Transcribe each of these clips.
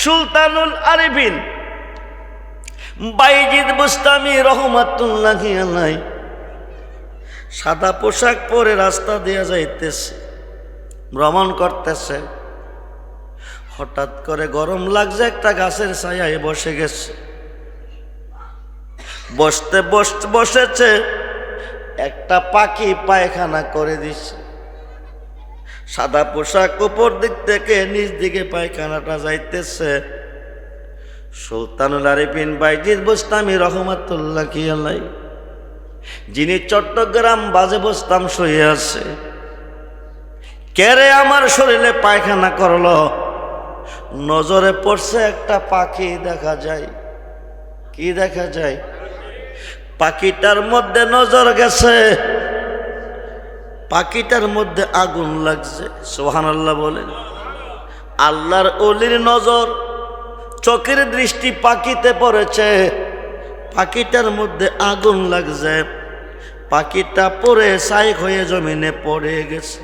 সুলতানুল আরিফিন বাইজিদ বুস্তামি রহমাতুল্লাহি আলাইহি সাদা পোশাক পরে রাস্তা দিয়ে যাইতেছে, ভ্রমণ করতেছে। হঠাৎ করে গরম লাগছে, একটা গাছের ছায়ায় বসে গেছে। বসেছে, একটা পাখি পায়খানা করে দিছে। সাদা পোশাক, উপর দিক থেকে নিচ দিকে পায়খানাটা যাইতেছে। সুলতানুল আরিফিন বাইজিদ বুস্তামি রহমাতুল্লাহি আলাইহি, যিনি চট্টগ্রাম বাজে বসতাম শুয়ে আছে, কেরে আমার শরীরে পায়খানা করলো। নজরে পড়ছে একটা পাখি দেখা যায়। কি দেখা যায়? পাখিটার মধ্যে নজর গেছে, পাখিটার মধ্যে আগুন লাগছে। সুবহানাল্লাহ বলেন। আল্লাহর ওলির নজর, চোখের দৃষ্টি পাখিতে পড়েছে, পাখিটার মধ্যে আগুন লাগছে। পাখিটা পড়ে ছাই হয়ে জমিনে পড়ে গেছে।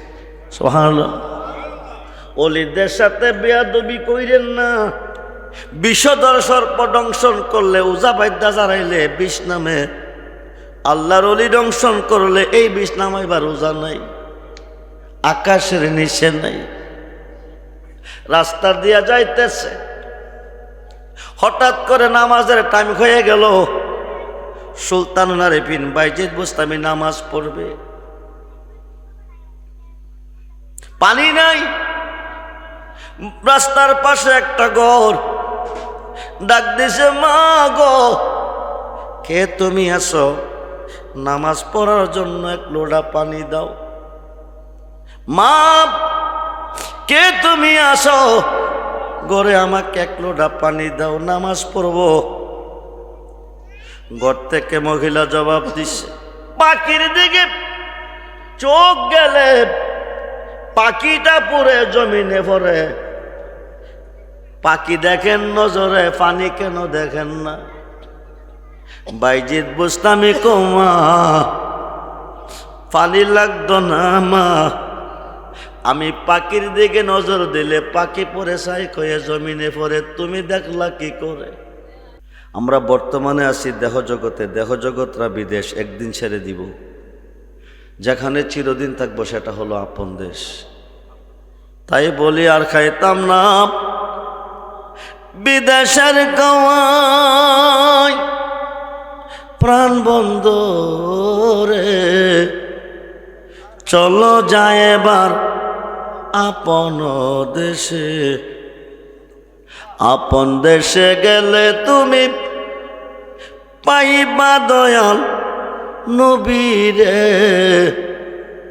সুবহানাল্লাহ। ওলিদের সাথে বেয়াদবি কইরেন না। বিষধর সর্প দংশন করলে, উজা বাইদ্যা জারাইলে বিষ নামে। আল্লাহর ওলি দংশন করলে এই বিষ নামাইবার উজা নাই, আকাশের নিচে নাই। রাস্তা দিয়া যাইতেছে, হঠাৎ করে নামাজের টাইম হয়ে গেল। সুলতানুল আরিফিন বাইজিদ বুস্তামি নামাজ পড়বে, পানি নাই। রাস্তার পাশে একটা ঘর, ডাক দিছে, মা গো, কে তুমি আসো? নামাজ পড়ার জন্য এক লোটা পানি দাও। মা, কে তুমি আসো? ঘরে আমাকে এক লোটা পানি দাও, নামাজ পড়বো। ঘর থেকে মহিলা জবাব দিছে। পাখির দিকে চোখ গেলে পাখিটা পুরে জমিনে পড়ে। পাখি দেখেন নজরে, পানি কেন দেখেন না? বাইজিদ বুস্তামি কমা, পানি লাগতো না মা। আমি পাখির দিকে নজর দিলে পাখি পরে ছাই হয়ে জমিনে পড়ে, তুমি দেখলা কি করে? আমরা বর্তমানে আছি দেহ জগতে, দেহ জগৎরা বিদেশ, একদিন ছেড়ে দিব। যেখানে চিরদিন থাকবো সেটা হলো আপন দেশ। তাই বলি আর খাইতাম না বিদেশের গাওয়াই, প্রাণ বন্দরে। চলো যায় এবার আপন দেশে। আপন দেশে গেলে তুমি পাইবা দয়াল নবীরে।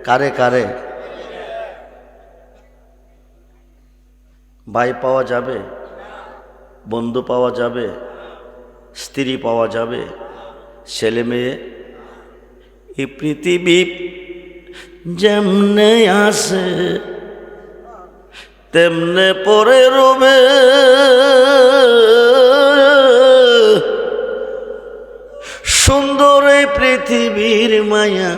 কারে কারে? ভাই পাওয়া যাবে, বন্ধু পাওয়া যাবে, স্ত্রী পাওয়া যাবে, ছেলে মেয়ে। এই পৃথিবী যেমনে আসে তেমনে পরে রবে। সুন্দর এই পৃথিবীর মায়া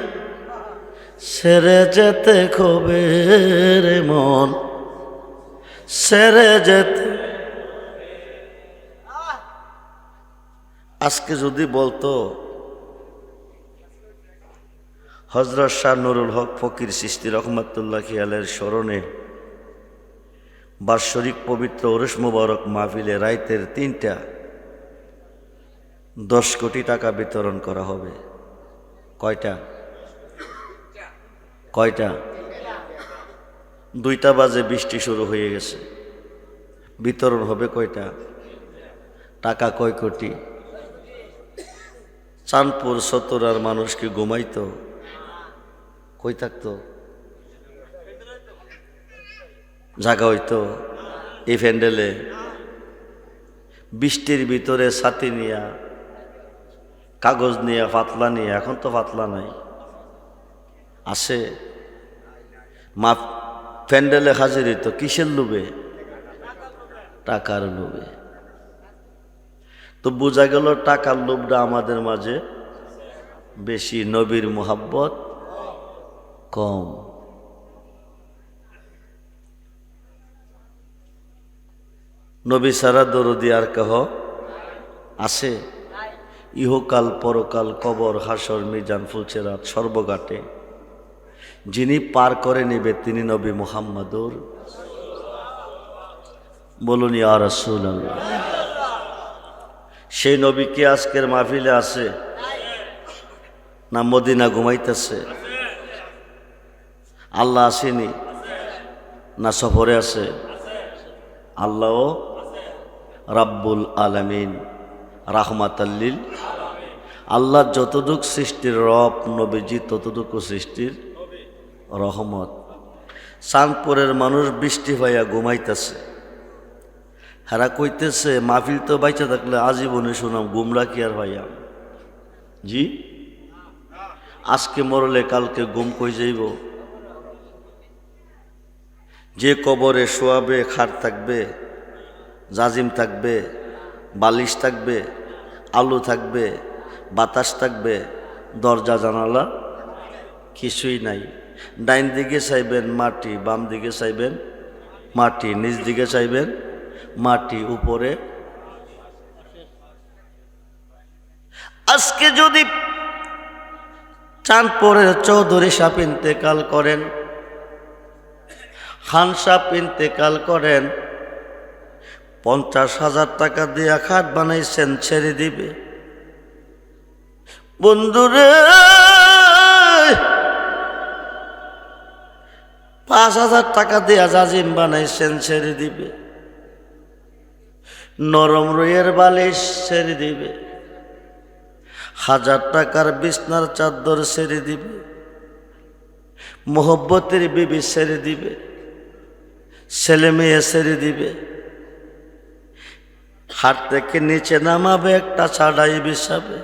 ছেড়ে যেতে কবে রে মন, ছেড়ে যেতে। আজকে যদি বলতো হযরত শাহ নুরুল হক ফকির চিশতি রহমাতুল্লাহি আলাইহির স্মরণে বাৎসরিক পবিত্র ওরস মুবারক মাহফিলে রাইতের 3টা 10 কোটি টাকা বিতরণ করা হবে। কয়টা? 2টা বাজে বৃষ্টি শুরু হয়ে গেছে। বিতরণ হবে কয়টা? টাকা কয় কোটি? চাঁদপুর চত্বরার মানুষ কি ঘুমাইতো? কই থাকতো? জাগা হইতো এই প্যান্ডেলে। বৃষ্টির ভিতরে ছাতি নিয়া, কাগজ নিয়া, পাতলা নিয়ে। এখন তো পাতলা নাই, আছে। মা প্যান্ডেলে হাজির হইতো কিসের লোভে? টাকার লোভে। তো বোঝা গেল টাকার লোভটা আমাদের মাঝে বেশি, নবীর মুহাব্বত কম। নবী সারা দরদি আর কেহ আছে? ইহকাল পরকাল কবর হাসর মিজান ফুলসেরাত সর্বঘাটে যিনি পার করে নেবে তিনি নবী মুহাম্মাদুর। বলুন ইয়া রাসূলুল্লাহ। সেই নবী কি আজকের মাহফিলে আছে না মদিনা ঘুমাইতেছে? আল্লাহ আসেনি না সফরে আছে? আল্লাহ রাব্বুল আলামিন রাহমাতাল্লিল। আল্লাহ যতটুক সৃষ্টির রব, নবীজি ততটুকু সৃষ্টির রহমত। চাঁদপুরের মানুষ বৃষ্টি পাইয়া ঘুমাইতেছে, হারা কইতেছে মাহফিল তো বাইচা থাকলে আজীবনে শুনাম, গুমরা কি আর ভাইয়া? জি, আজকে মরলে কালকে গুম কই যাইব? যে কবরে শোয়াবে খাট থাকবে, জাজিম থাকবে, বালিশ থাকবে, আলু থাকবে, বাতাস থাকবে, দরজা জানালা কিছুই নাই। ডাইন দিকে চাইবেন মাটি, বাম দিকে চাইবেন মাটি, নিচ দিকে চাইবেন মাটি, উপরে। আজকে যদি চাঁদপুরের চৌধুরী সাহেব ইন্তেকাল করেন, খান সাহেব ইন্তেকাল করেন, 50,000 টাকা দিয়ে খাট বানাইছেন, ছেড়ে দিবে। বন্ধুরে 5,000 টাকা দিয়ে জাজিম বানাইছেন, ছেড়ে দিবে। নরম রুইয়ের বালিশ ছেড়ে দিবে, 1000 টাকার বিছনার চাদর ছেড়ে দিবে, মোহব্বতের বিবি ছেড়ে দিবে, ছেলে মেয়ে ছেড়ে দিবে। হাট থেকে নিচে নামাবে, একটা ছাড়াই বিছাবে।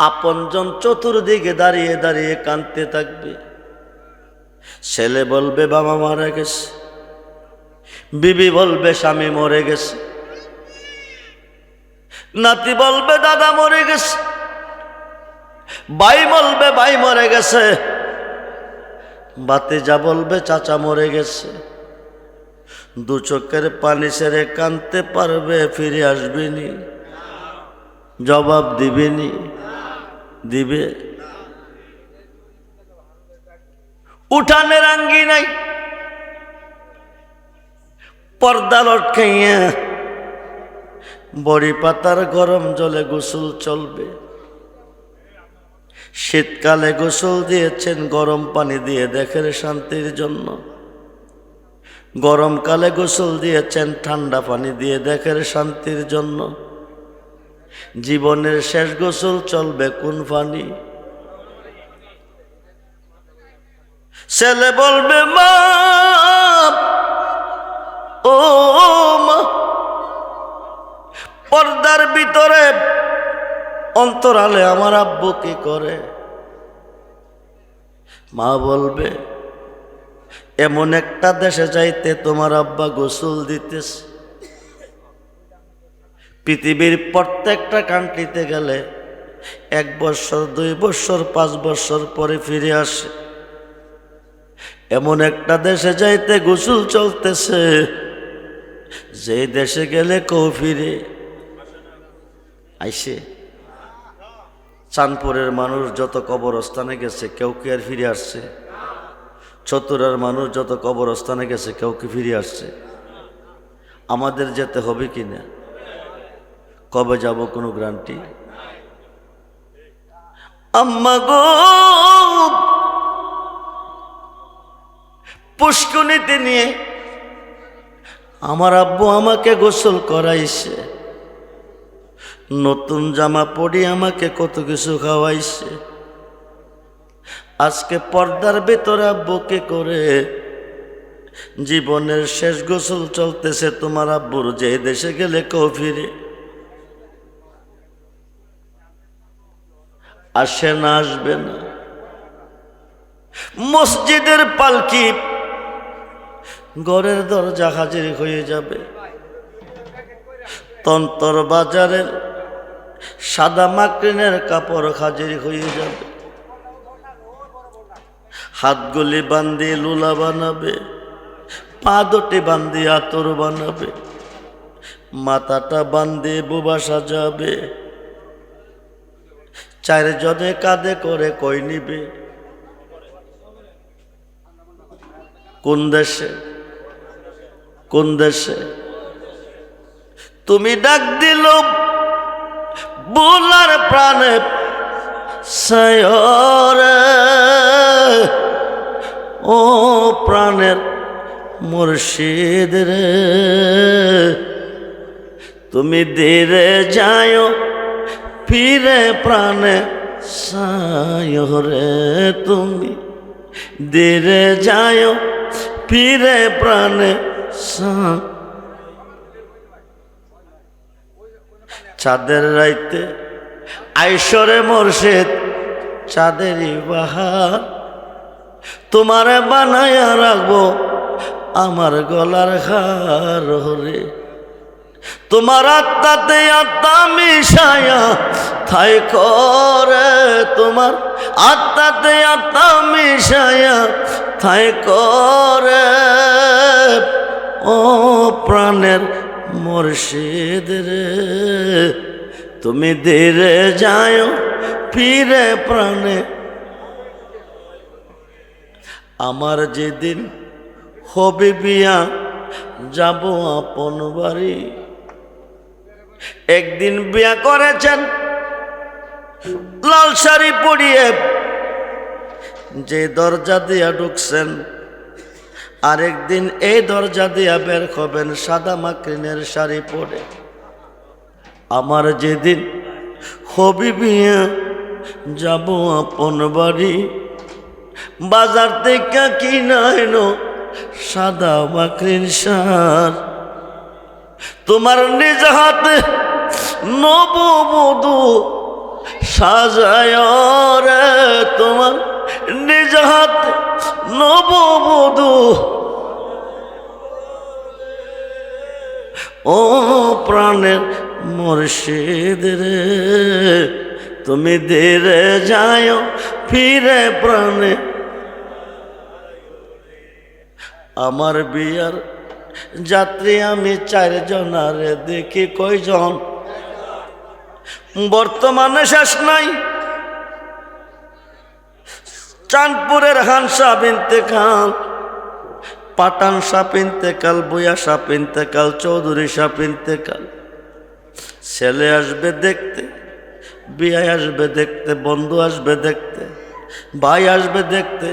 আপনজন চতুর্দিকে দাঁড়িয়ে দাঁড়িয়ে কাঁদতে থাকবে। ছেলে বলবে বাবা মারা গেছে, বিবি বলবে স্বামী মরে গেছে, নাতি বলবে দাদা মরে গেছে, ভাই বলবে ভাই মরে গেছে, ভাতিজা বলবে চাচা মরে গেছে। দু চোখের পানি ছেড়ে কাঁদতে পারবে, ফিরে আসবেনি? জবাব দিবেনি? দিবে? উঠানের আঙ্গি নাই, পর্দা লটকাইয়া বড়ি পাতার গরম জলে গোসল চলবে। শীতকালে গোসল দিয়েছেন গরম পানি দিয়ে দেখের শান্তির জন্য, গরমকালে গোসল দিয়েছেন ঠান্ডা পানি দিয়ে দেখের শান্তির জন্য। জীবনের শেষ গোসল চলবে কোন পানি? ছেলে বলবে মা, ও মা, পর্দার ভিতরে অন্তরালে আমার আব্বু কি করে? মা বলবে এমন একটা দেশে যাইতে তোমার আব্বা গোসল দিতেছে। পৃথিবীর প্রত্যেকটা কান্ট্রিতে গেলে 1 বছর 2 বছর 5 বছর পরে ফিরে আসে। এমন একটা দেশে যাইতে গোসল চলতেছে, যে দেশে গেলে কেউ ফিরে আইসে। চাঁদপুরের মানুষ যত কবরস্থানে গেছে কেউ কি আর ফিরে আসছে? চতুরার মানুষ যত কবরস্থানে গেছে কেউ কি ফিরে আসছে? আমাদের যেতে হবে কিনা? কবে যাব কোনো গ্যারান্টি? আম্মা গো, পুষ্করিণীতে নিয়ে আমার আব্বু আমাকে গোসল করাইছে, নতুন জামা পরি আমাকে কত কিছু খাওয়াইছে। আজকে পর্দার ভিতরে আব্বুকে করে জীবনের শেষ গোসল চলতেছে তোমার আব্বুর, যে দেশে গেলে কেউ ফিরে আসে না, আসবে না। মসজিদের পালকি ঘরের দরজা হাজির হয়ে যাবে, তন্তর বাজারের সাদা মাকড়িনের কাপড় হাজির হয়ে যাবে, হাতগুলি বান্ধি লুলা বানাবে, পা দুটি বান্ধি আতর বানাবে, মাথাটা বান্ধে বোবা সাজাবে, চারজনে কাঁধে করে কই নিবে। কোন দেশে, কোন দেশে? তুমি ডাক দিল বুলার প্রাণে সায়রে, ও প্রাণের মুর্শিদ রে, তুমি ধীরে যাও ফিরে প্রাণে সায়রে, তুমি ধীরে যাও ফিরে প্রাণে সায়। চাঁদের রাইতে আইসরে মুর্শিদ চাঁদেরই বাহার, তোমারে বানায়া রাখবো আমার গলার হার রে। তোমার আত্মাতে আত্মা মিশায়া থাই করে, তোমার আত্মাতে আত্মা মিশায়া থাই করে, ও প্রাণের মুর্শিদ রে, তুমি ধীরে যাও ফিরে প্রাণে। আমার যেদিন হবে বিয়া যাব আপন বাড়ি, একদিন বিয়া করেছেন লাল শাড়ি পরিয়ে, যে দরজা দিয়া ঢুকছেন আরেকদিন এই দরজা দিয়া বের হবেন সাদা মাকড়িনের শাড়ি পরে। আমার যেদিন হবে বিয়া যাব আপন বাড়ি, বাজার থেকে কিনা এনো সাদা মাকড়ির শাড়, তোমার নিজ হাতে নববধূ সাজায় রে, তোমার নিজ হাতে নববধূ, ও প্রাণের মুর্শিদ রে, তুমি ধীরে যাও ফিরে প্রাণে। আমার বিয়ার যাত্রী আমি চারজনারে দেখি কয়জন, বর্তমানে শেষ নাই। চাঁদপুরের হানসা ইন্তেকাল, পাঠান সাপ ইন্তেকাল, বুয়া সাপ ইন্তেকাল, চৌধুরী সাপ ইন্তেকাল। ছেলে আসবে দেখতে, বিয়ে আসবে দেখতে, বন্ধু আসবে দেখতে, ভাই আসবে দেখতে,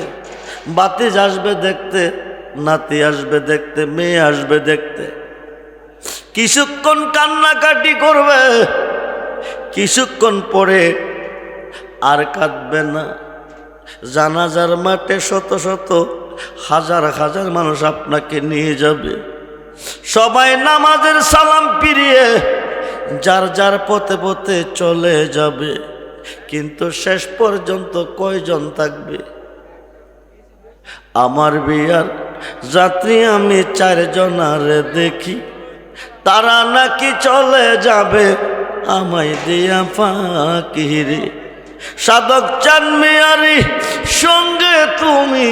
বাতিজ আসবে দেখতে, নাতি আসবে দেখতে, মেয়ে আসবে দেখতে। কিছুক্ষণ কান্নাকাটি করবে, কিছুক্ষণ পরে আর কাঁদবে না। জানাজার মাঠে শত শত হাজার হাজার মানুষ আপনাকে নিয়ে যাবে, সবাই নামাজের সালাম ফিরিয়ে যার যার পথে পথে চলে যাবে, কিন্তু শেষ পর্যন্ত কয়জন থাকবে? আমার বিয়ার যাত্রী আমি চারজনারে দেখি, তারা নাকি চলে যাবে আমায় দিয়া ফাঁকি রে। সাধক চান মিয়ারি সঙ্গে তুমি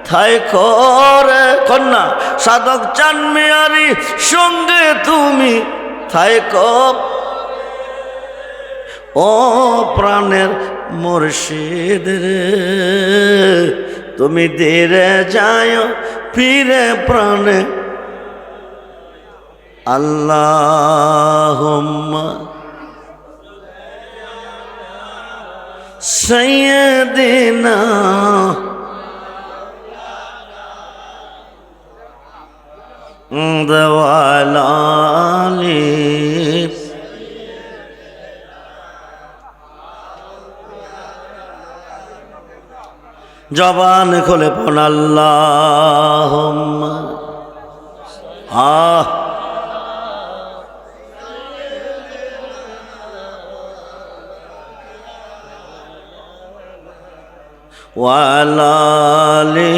থাই করে কন্যা, সাধক চান মিয়ারি সঙ্গে তুমি থাই কর, ও প্রাণের মুর্শিদ রে, তুমি ধীরে যাও ফিরে প্রাণে। আল্লাহুম্মা সাইয়্যিদিনা ওয়ালালি, জবান খুলে পড় আল্লাহুম্মা ওয়ালালি।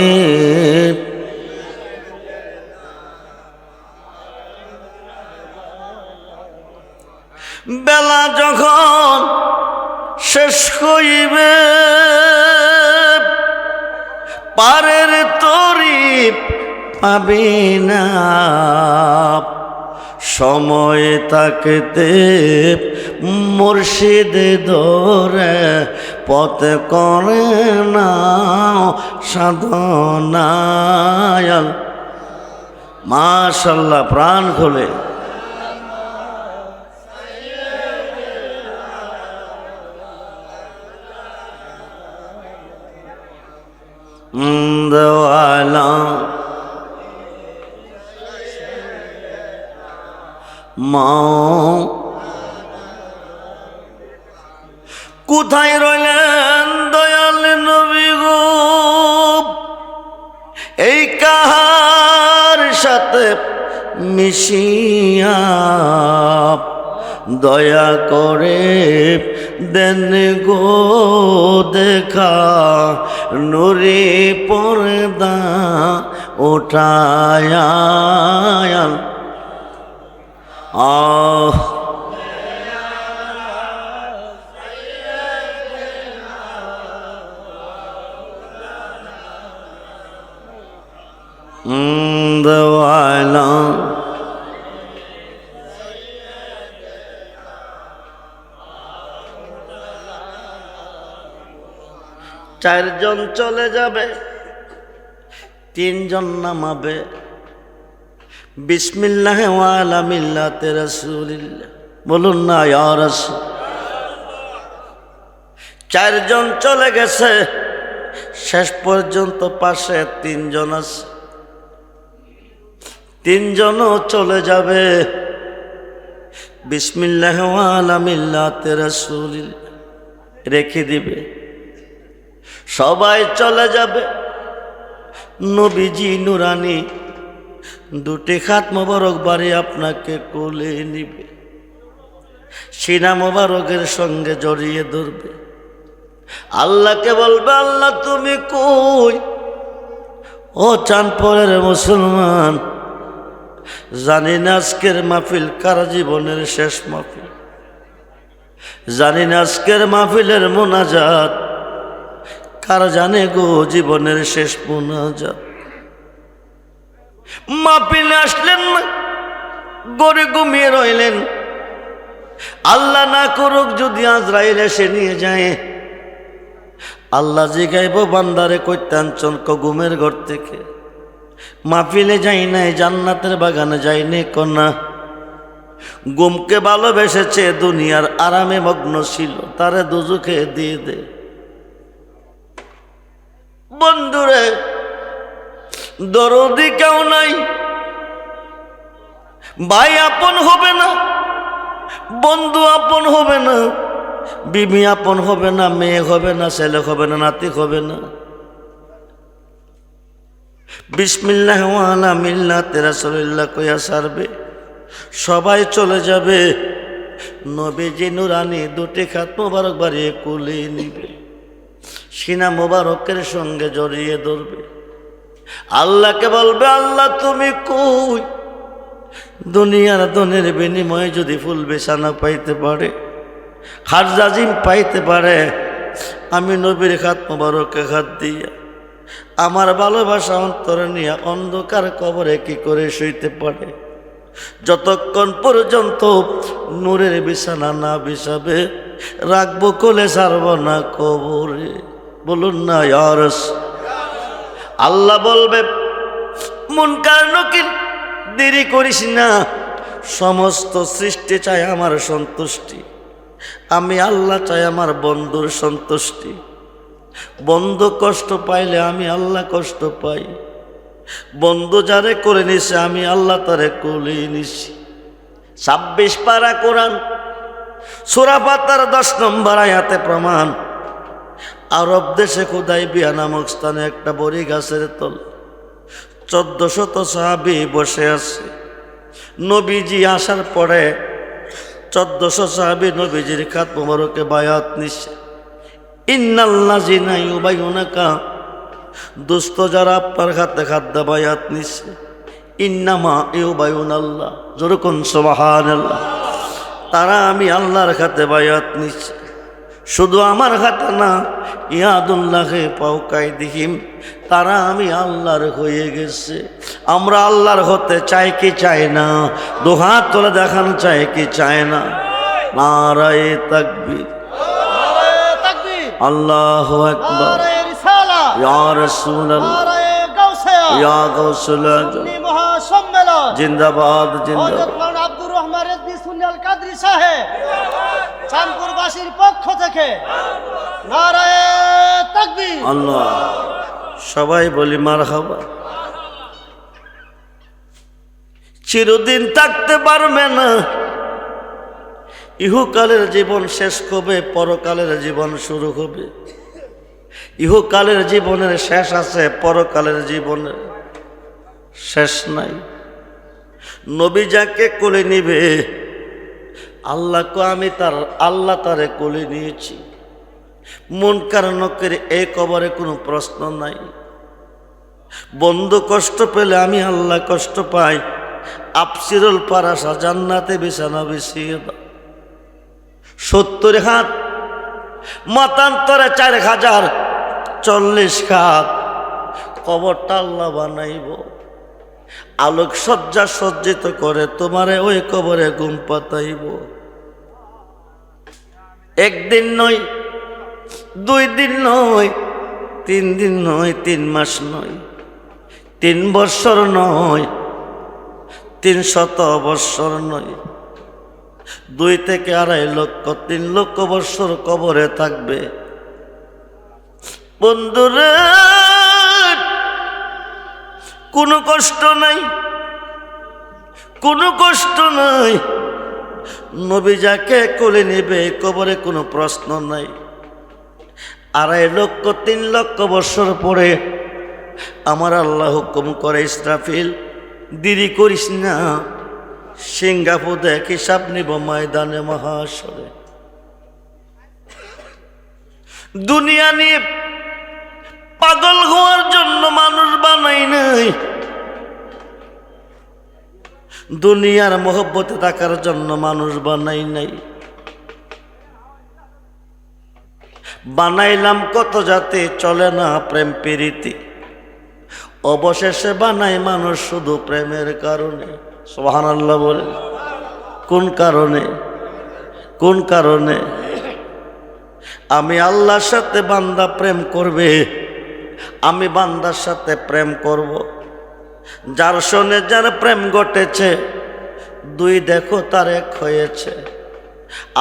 বেলা যখন শেষ হইবে পারের তরি পাবি না। সময় থাকতে মুর্শিদ ধরে পথ করে না সাধনায়। মাশাআল্লাহ, প্রাণ খোলে। দেওয়ালা মাও কোথায় রইলেন দয়াল নবী গো? এই কাহার সাথে মিশিয়া দয়া করে দেন গো দেখা, নুরি পর্দা উঠায়া। আহ দেওয়ালা চারজন চলে যাবে, তিনজন নামাবে। বিসমিল্লাহ ওয়া আলা মিল্লাতি রাসূলিল্লাহ, বলুন না ইয়া রাসূল। চারজন চলে গেছে, শেষ পর্যন্ত পাশে তিনজন আছে। তিনজনও চলে যাবে। বিসমিল্লাহ ওয়া আলা মিল্লাতি রাসূলিল্লাহ রেখে দিবে, সবাই চলে যাবে। নবীজি নুরানি দুটি হাত মোবারক বাড়ি আপনাকে কোলে নিবে, সিনা মোবারকের সঙ্গে জড়িয়ে ধরবে, আল্লাহকে বলবে, আল্লাহ তুমি কই? ও চাঁদপুরের মুসলমান, জানি না আজকের মাহফিল কার জীবনের শেষ মাহফিল, জানি না আজকের মাহফিলের মোনাজাত কার জানে গো জীবনের শেষ মোনাজাত। মাহফিলে আসলেন না, গড়ে ঘুমিয়ে রইলেন। আল্লাহ না করুক যদি আজরাইল এসে নিয়ে যায়, আল্লাহ জিগাইব বান্দারে কইতাঞ্চন ঘুমের ঘর থেকে, মাহফিলে যাই নাই, জান্নাতের বাগানে যাইনি কন্যা। ঘুমকে ভালোবেসেছে, দুনিয়ার আরামে মগ্ন ছিল, তারে দুজুকে দিয়ে দে। বন্ধুরে দরদি কেউ নাই, ভাই আপন হবে না, বন্ধু আপন হবে না, বিবি আপন হবে না, মেয়ে হবে না, ছেলে হবে না, নাতি হবে না। বিসমিল্লাহ ওয়া আলা মিল্লাতি রাসূলিল্লাহ কইয়া সারবে, সবাই চলে যাবে। নবীজি নুরানি দুটি হাত মোবারক বাড়িয়ে কোলে নিবে, সিনা মোবারকের সঙ্গে জড়িয়ে ধরবে, আল্লাহকে বলবে, আল্লাহ তুমি কই? দুনিয়ার ধনের বিনিময়ে যদি ফুল বিছানা পাইতে পারে, খারজাজিম পাইতে পারে, আমি নবীর হাত মোবারকে হাত দিয়া আমার ভালোবাসা অন্তরে নিয়ে অন্ধকার কবরে কি করে শুইতে পারে? যতক্ষণ পর্যন্ত নূরের বিছানা না বিছাবে, রাখবো কোলে, ছাড়ব না কবরে। বলুন না ইয়া রাসূল। আল্লাহ বলবে, মুনকার নকির দেরি করিস না, সমস্ত সৃষ্টি চায় আমার সন্তুষ্টি, আমি আল্লাহ চাই আমার বন্ধুর সন্তুষ্টি। বন্ধু কষ্ট পাইলে আমি আল্লাহ কষ্ট পাই, বন্ধু যারে করে নিছে আমি আল্লাহ তারে কোলে নিছি। 26 পারা কোরআন সূরা ফাতিহার 10 নম্বর আয়াতে প্রমাণ। আরব দেশে হুদাইবিয়া নামক স্থানে একটা বড়ি গাছের তল 1400 সাহাবী বসে আছে। নবীজি আসার পরে 1400 সাহাবী নবীজির হাত মোবারকে বায়াত নিছে। ইন্নাল্লাযিনা ইউবাইয়ুনাকা, দুস্থ যারা আপনার হাতে খাদ্য বায়াত নিছে। ইন্নামা ইউবাইয়ুনাল্লাহ, যেরকম সুবহানাল্লাহ, তারা আমি আল্লাহর হাতে বায়াত নিছে। শুধু আমার হাতে না, ইয়াদুল্লাহে পাওকাই দিহিম, তারা আমি আল্লাহর হয়ে গেছে। আমরা আল্লাহর হতে চাই কি চাই না? দুহাত তুলে দেখান চাই কি চাই না? নারায়ে তাকবীর, আল্লাহু আকবার, ইয়া রাসূলুল্লাহ, ইয়া গাউসুল আজম, জিন্দাবাদ জিন্দাবাদ। আব্দুর রহমান রেজভী সুন্নাল কাদরী সাহেব চাঁদপুরবাসীর পক্ষ থেকে নারায়ে তাকবীর। আল্লাহ, সবাই বলি মারহাবা। চিরদিন থাকতে পারবে না, ইহকালের জীবন শেষ হবে, পরকালের জীবন শুরু হবে। ইহকালের জীবনের শেষ আছে, পরকালের জীবনের শেষ নাই। নবী যাকে কোলে নিবে, আল্লাহ তারে কোলে নিয়েছি। মুনকার নকির এই কবরে কোনো প্রশ্ন নাই। বন্ধু কষ্ট পেলে আমি আল্লাহ কষ্ট পাই। আফসিরুল পারাসা, জান্নাতে বিছানা বিছিয়ে দাও। 70 হাত, মতান্তরে 4040 হাত, কবরটা আল্লাহ বানাইব। আলোক সজ্জা সজ্জিত করে তোমারে ওই কবরে ঘুম পাতাইব। একদিন নয়, 2 দিন নয়, 3 দিন নয়, 3 মাস নয়, 3 বৎসর নয়, 300 বৎসর নয়, 2 থেকে 2.5 লক্ষ, 3 লক্ষ বৎসর কবরে থাকবে। বন্ধুরা, কোনো কষ্ট নাই, কোনো কষ্ট নাই। নবী যাকে কোলে নেবে, কবরে কোনো প্রশ্ন নাই। 2.5 লক্ষ, 3 লক্ষ বৎসর পরে আমার আল্লাহ হুকুম করে, ইসরাফিল দেরি করিস না, সিঙ্গাপুর দেখ হিসাব নিব ময়দানে মহাশরে। দুনিয়া নিয়ে পাগল হওয়ার জন্য মানুষ বানাই নাই, দুনিয়ার মহব্বতে থাকার জন্য মানুষ বানাই নাই। বানাইলাম কত জাতি, চলে না প্রেম প্রীতি, অবশেষে বানাই মানুষ শুধু প্রেমের কারণে। সুবহানাল্লাহ বলে। কোন কারণে? কোন কারণে? আমি আল্লাহর সাথে বান্দা প্রেম করবে, আমি বান্দার সাথে প্রেম করব। যার শোনে যার প্রেম ঘটেছে, 2 দেখো তার 1 হয়েছে।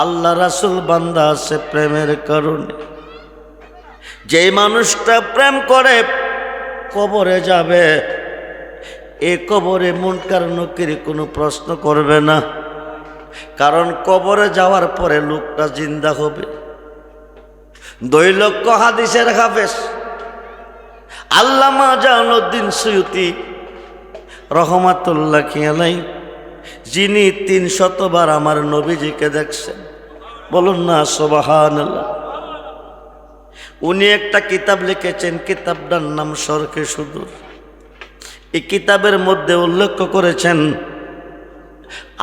আল্লাহ রাসূল বান্দা আছে প্রেমের কারণে। যে মানুষটা প্রেম করে কবরে যাবে, এ কবরে মুনকার নকির কোনো প্রশ্ন করবে না, কারণ কবরে যাওয়ার পরে লোকটা জিন্দা হবে। 2 লক্ষ হাদিসের হাফেজ আল্লামা জালালউদ্দিন সুয়ুতি রহমাতুল্লাহি আলাইহি, যিনি 300 বার আমার নবীজিকে দেখছেন, বলুন না সুবহানাল্লাহ। উনি একটা কিতাব লিখেছেন, কিতাবটার নাম শরকে সুদূর। এই কিতাবের মধ্যে উল্লেখ করেছেন,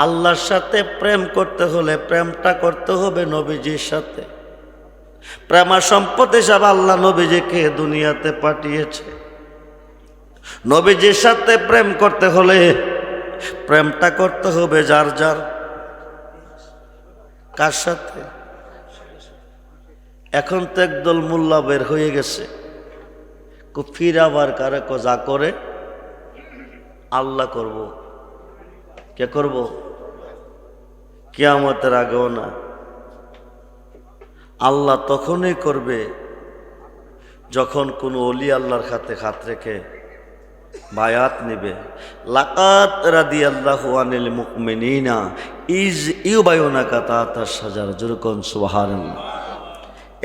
আল্লাহর সাথে প্রেম করতে হলে প্রেমটা করতে হবে নবীজির সাথে। প্রেমা সম্পদ হিসাবে আল্লাহ নবীজিকে দুনিয়াতে পাঠিয়েছে। নবীজির সাথে প্রেম করতে হলে প্রেমটা করতে হবে যার যার। কার সাথে? এখন তো একদল মোল্লা বের হয়ে গেছে, ফির আবার কারে যা করে আল্লাহ করব। কে করব? কিয়ামতের আগেও না। আল্লাহ তখনই করবে যখন কোনো ওলি আল্লাহর খাতে হাত রেখে বায়াত নিবে। লাকাত রাদিয়াল্লাহু আনিল মুমিনিনা ইজ ইউবায়ুনাকা তাহতা শাজার। যেরকম সুবহানাল্লাহ।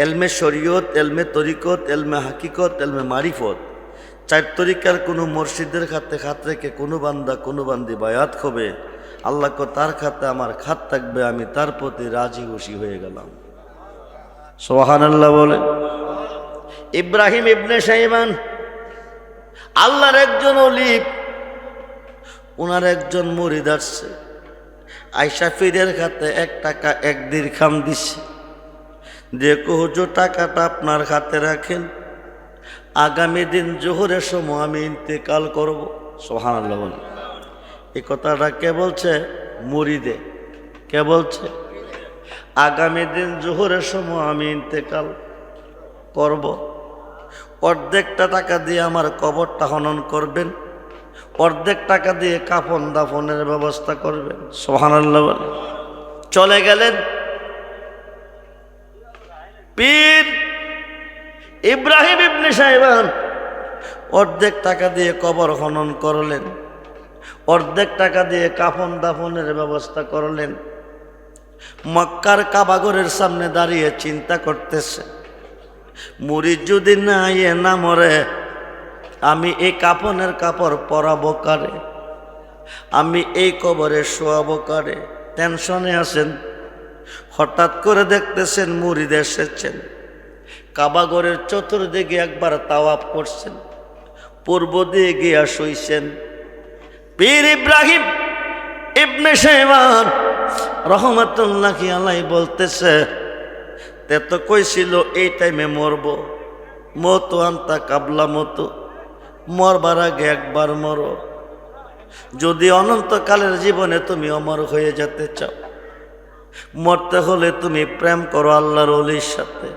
এলমে শরীয়ত, এলমে তরিকত, এলমে হাকিকত, এলমে মারিফত, 4 তরিকার কোনো মুর্শিদের খাতে হাত রেখে কোনো বান্দা কোনো বান্দি বায়াত হবে, আল্লাহ তার খাতে আমার খাত থাকবে, আমি তার প্রতি রাজি খুশি হয়ে গেলাম। সুবহানাল্লাহ বলে। ইব্রাহিম ইবনে শাইবান আল্লাহর একজন ওলি, ওনার একজন মুরিদ আসছে, আয়েশা ফিরের খাতে 1 টাকা 1 দিরহাম দিছে। দিয়ে হুজুর টাকাটা আপনার হাতে রাখেন, আগামী দিন জোহরের সময় আমি ইন্তেকাল করব। সুবহানাল্লাহ বলেন। এই কথাটা কে বলছে? মুরিদে। কে বলছে? আগামী দিন জোহরের সময় আমি ইন্তেকাল করব, অর্ধেকটা টাকা দিয়ে আমার কবরটা খনন করবেন, অর্ধেক টাকা দিয়ে কাফন দাফনের ব্যবস্থা করবেন। সুবহানাল্লাহ বলেন। চলে গেলেন। পীর ইব্রাহিম ইবনে শাইবান অর্ধেক টাকা দিয়ে কবর খনন করলেন, অর্ধেক টাকা দিয়ে কাফন দাফনের ব্যবস্থা করলেন। মক্কার কাবাগরের সামনে দাঁড়িয়ে চিন্তা করতেছে, মুরিদ যদি না ইয়ে না মরে, আমি এই কাফনের কাপড় পরাবো কারে, আমি এই কবরে শোয়াবো কারে? টেনশনে আছেন। হঠাৎ করে দেখতেছেন মুরিদ এসেছেন, কাবাগরের চতুর্দিকে একবার তাওয়াফ করছেন, পূর্ব দিয়ে গিয়া শুইছেন। পীর ইব্রাহিম ইবনে শাইবান রহমাতুল্লাহি আলাইহি বলতেছে, তে তো কইছিল এই টাইমে মরব, মতো আনতা কাবলা মতো, মরবার আগে একবার মরো। যদি অনন্তকালের জীবনে তুমি অমর হয়ে যেতে চাও, মরতে হলে তুমি প্রেম করো আল্লাহর ওলির সাথে।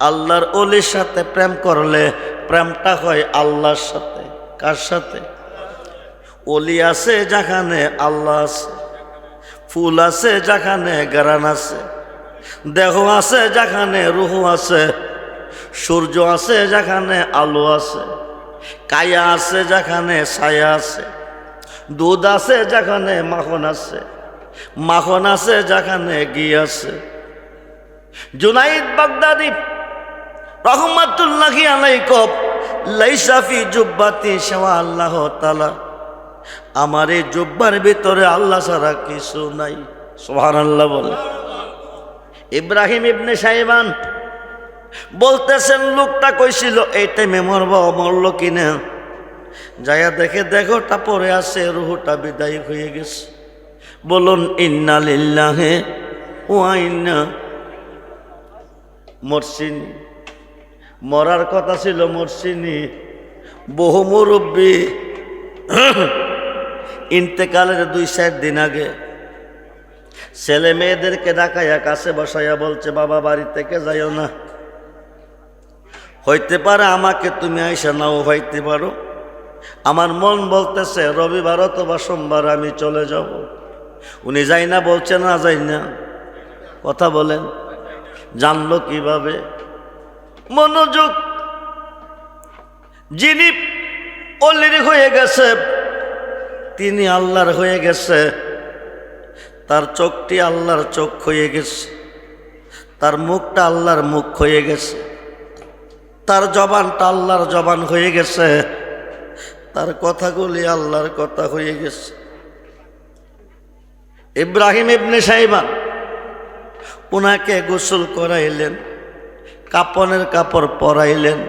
আল্লাহর ওলির সাথে প্রেম করলে প্রেমটা হয় আল্লাহর সাথে। কার সাথে? ওলি আছে যেখানে আল্লাহ আছে, ফুল আছে যেখানে গারান আছে, দেহ আছে যেখানে রুহ আছে, সূর্য আছে যেখানে আলো আছে, কায়া আছে যেখানে ছায়া আছে, দুধ আছে যেখানে মাখন আছে, মাখন আছে যেখানে ঘি আছে। জুনাইদ বাগদাদি রহমাতুল্লাহি আলাইহি কব, লাইসা ফি জুব্বাতি শাওয়া আল্লাহ তাআলা, আমার এই জুব্বার ভিতরে আল্লাহ ছাড়া কিছু নাই। সুবহানাল্লাহ বলে। ইব্রাহিম ইবনে শাইবান বলতেছেন, লোকটা কইছিল এই টাইমে মরব, মরল কিনা? যাইয়া দেখে দেহটা পড়ে আছে, রুহটা বিদায় হয়ে গেছে। বলুন ইন্না লিল্লাহি ওয়া ইন্না। মরসিনি, মরার কথা ছিল, মরসিনি। বহু মুরব্বী ইন্তেকালের 2-4 দিন আগে ছেলে মেয়েদেরকে ডাকাইয়া কাছে বসাইয়া বলছে, বাবা বাড়ি থেকে যাইও না, হইতে পারে আমাকে তুমি আইসা নাও হইতে পারো, আমার মন বলতেছে রবিবার অথবা সোমবার আমি চলে যাব। উনি যাই না বলছে, না যাই না। কথা বলেন, জানলো কিভাবে? মনোযোগ। যিনি অলির হয়ে গেছে, তিনি আল্লাহর হয়ে গেছে, তার চোখটি আল্লাহর চোখ হয়ে গেছে, তার মুখটা আল্লাহর মুখ হয়ে গেছে, তার জবানটা আল্লাহর জবান হয়ে গেছে, তার কথাগুলি আল্লাহর কথা হয়ে গেছে। ইব্রাহিম ইবনে শাইবান উনাকে গোসল করাইলেন, কাপনের কাপড় পরাইলেন,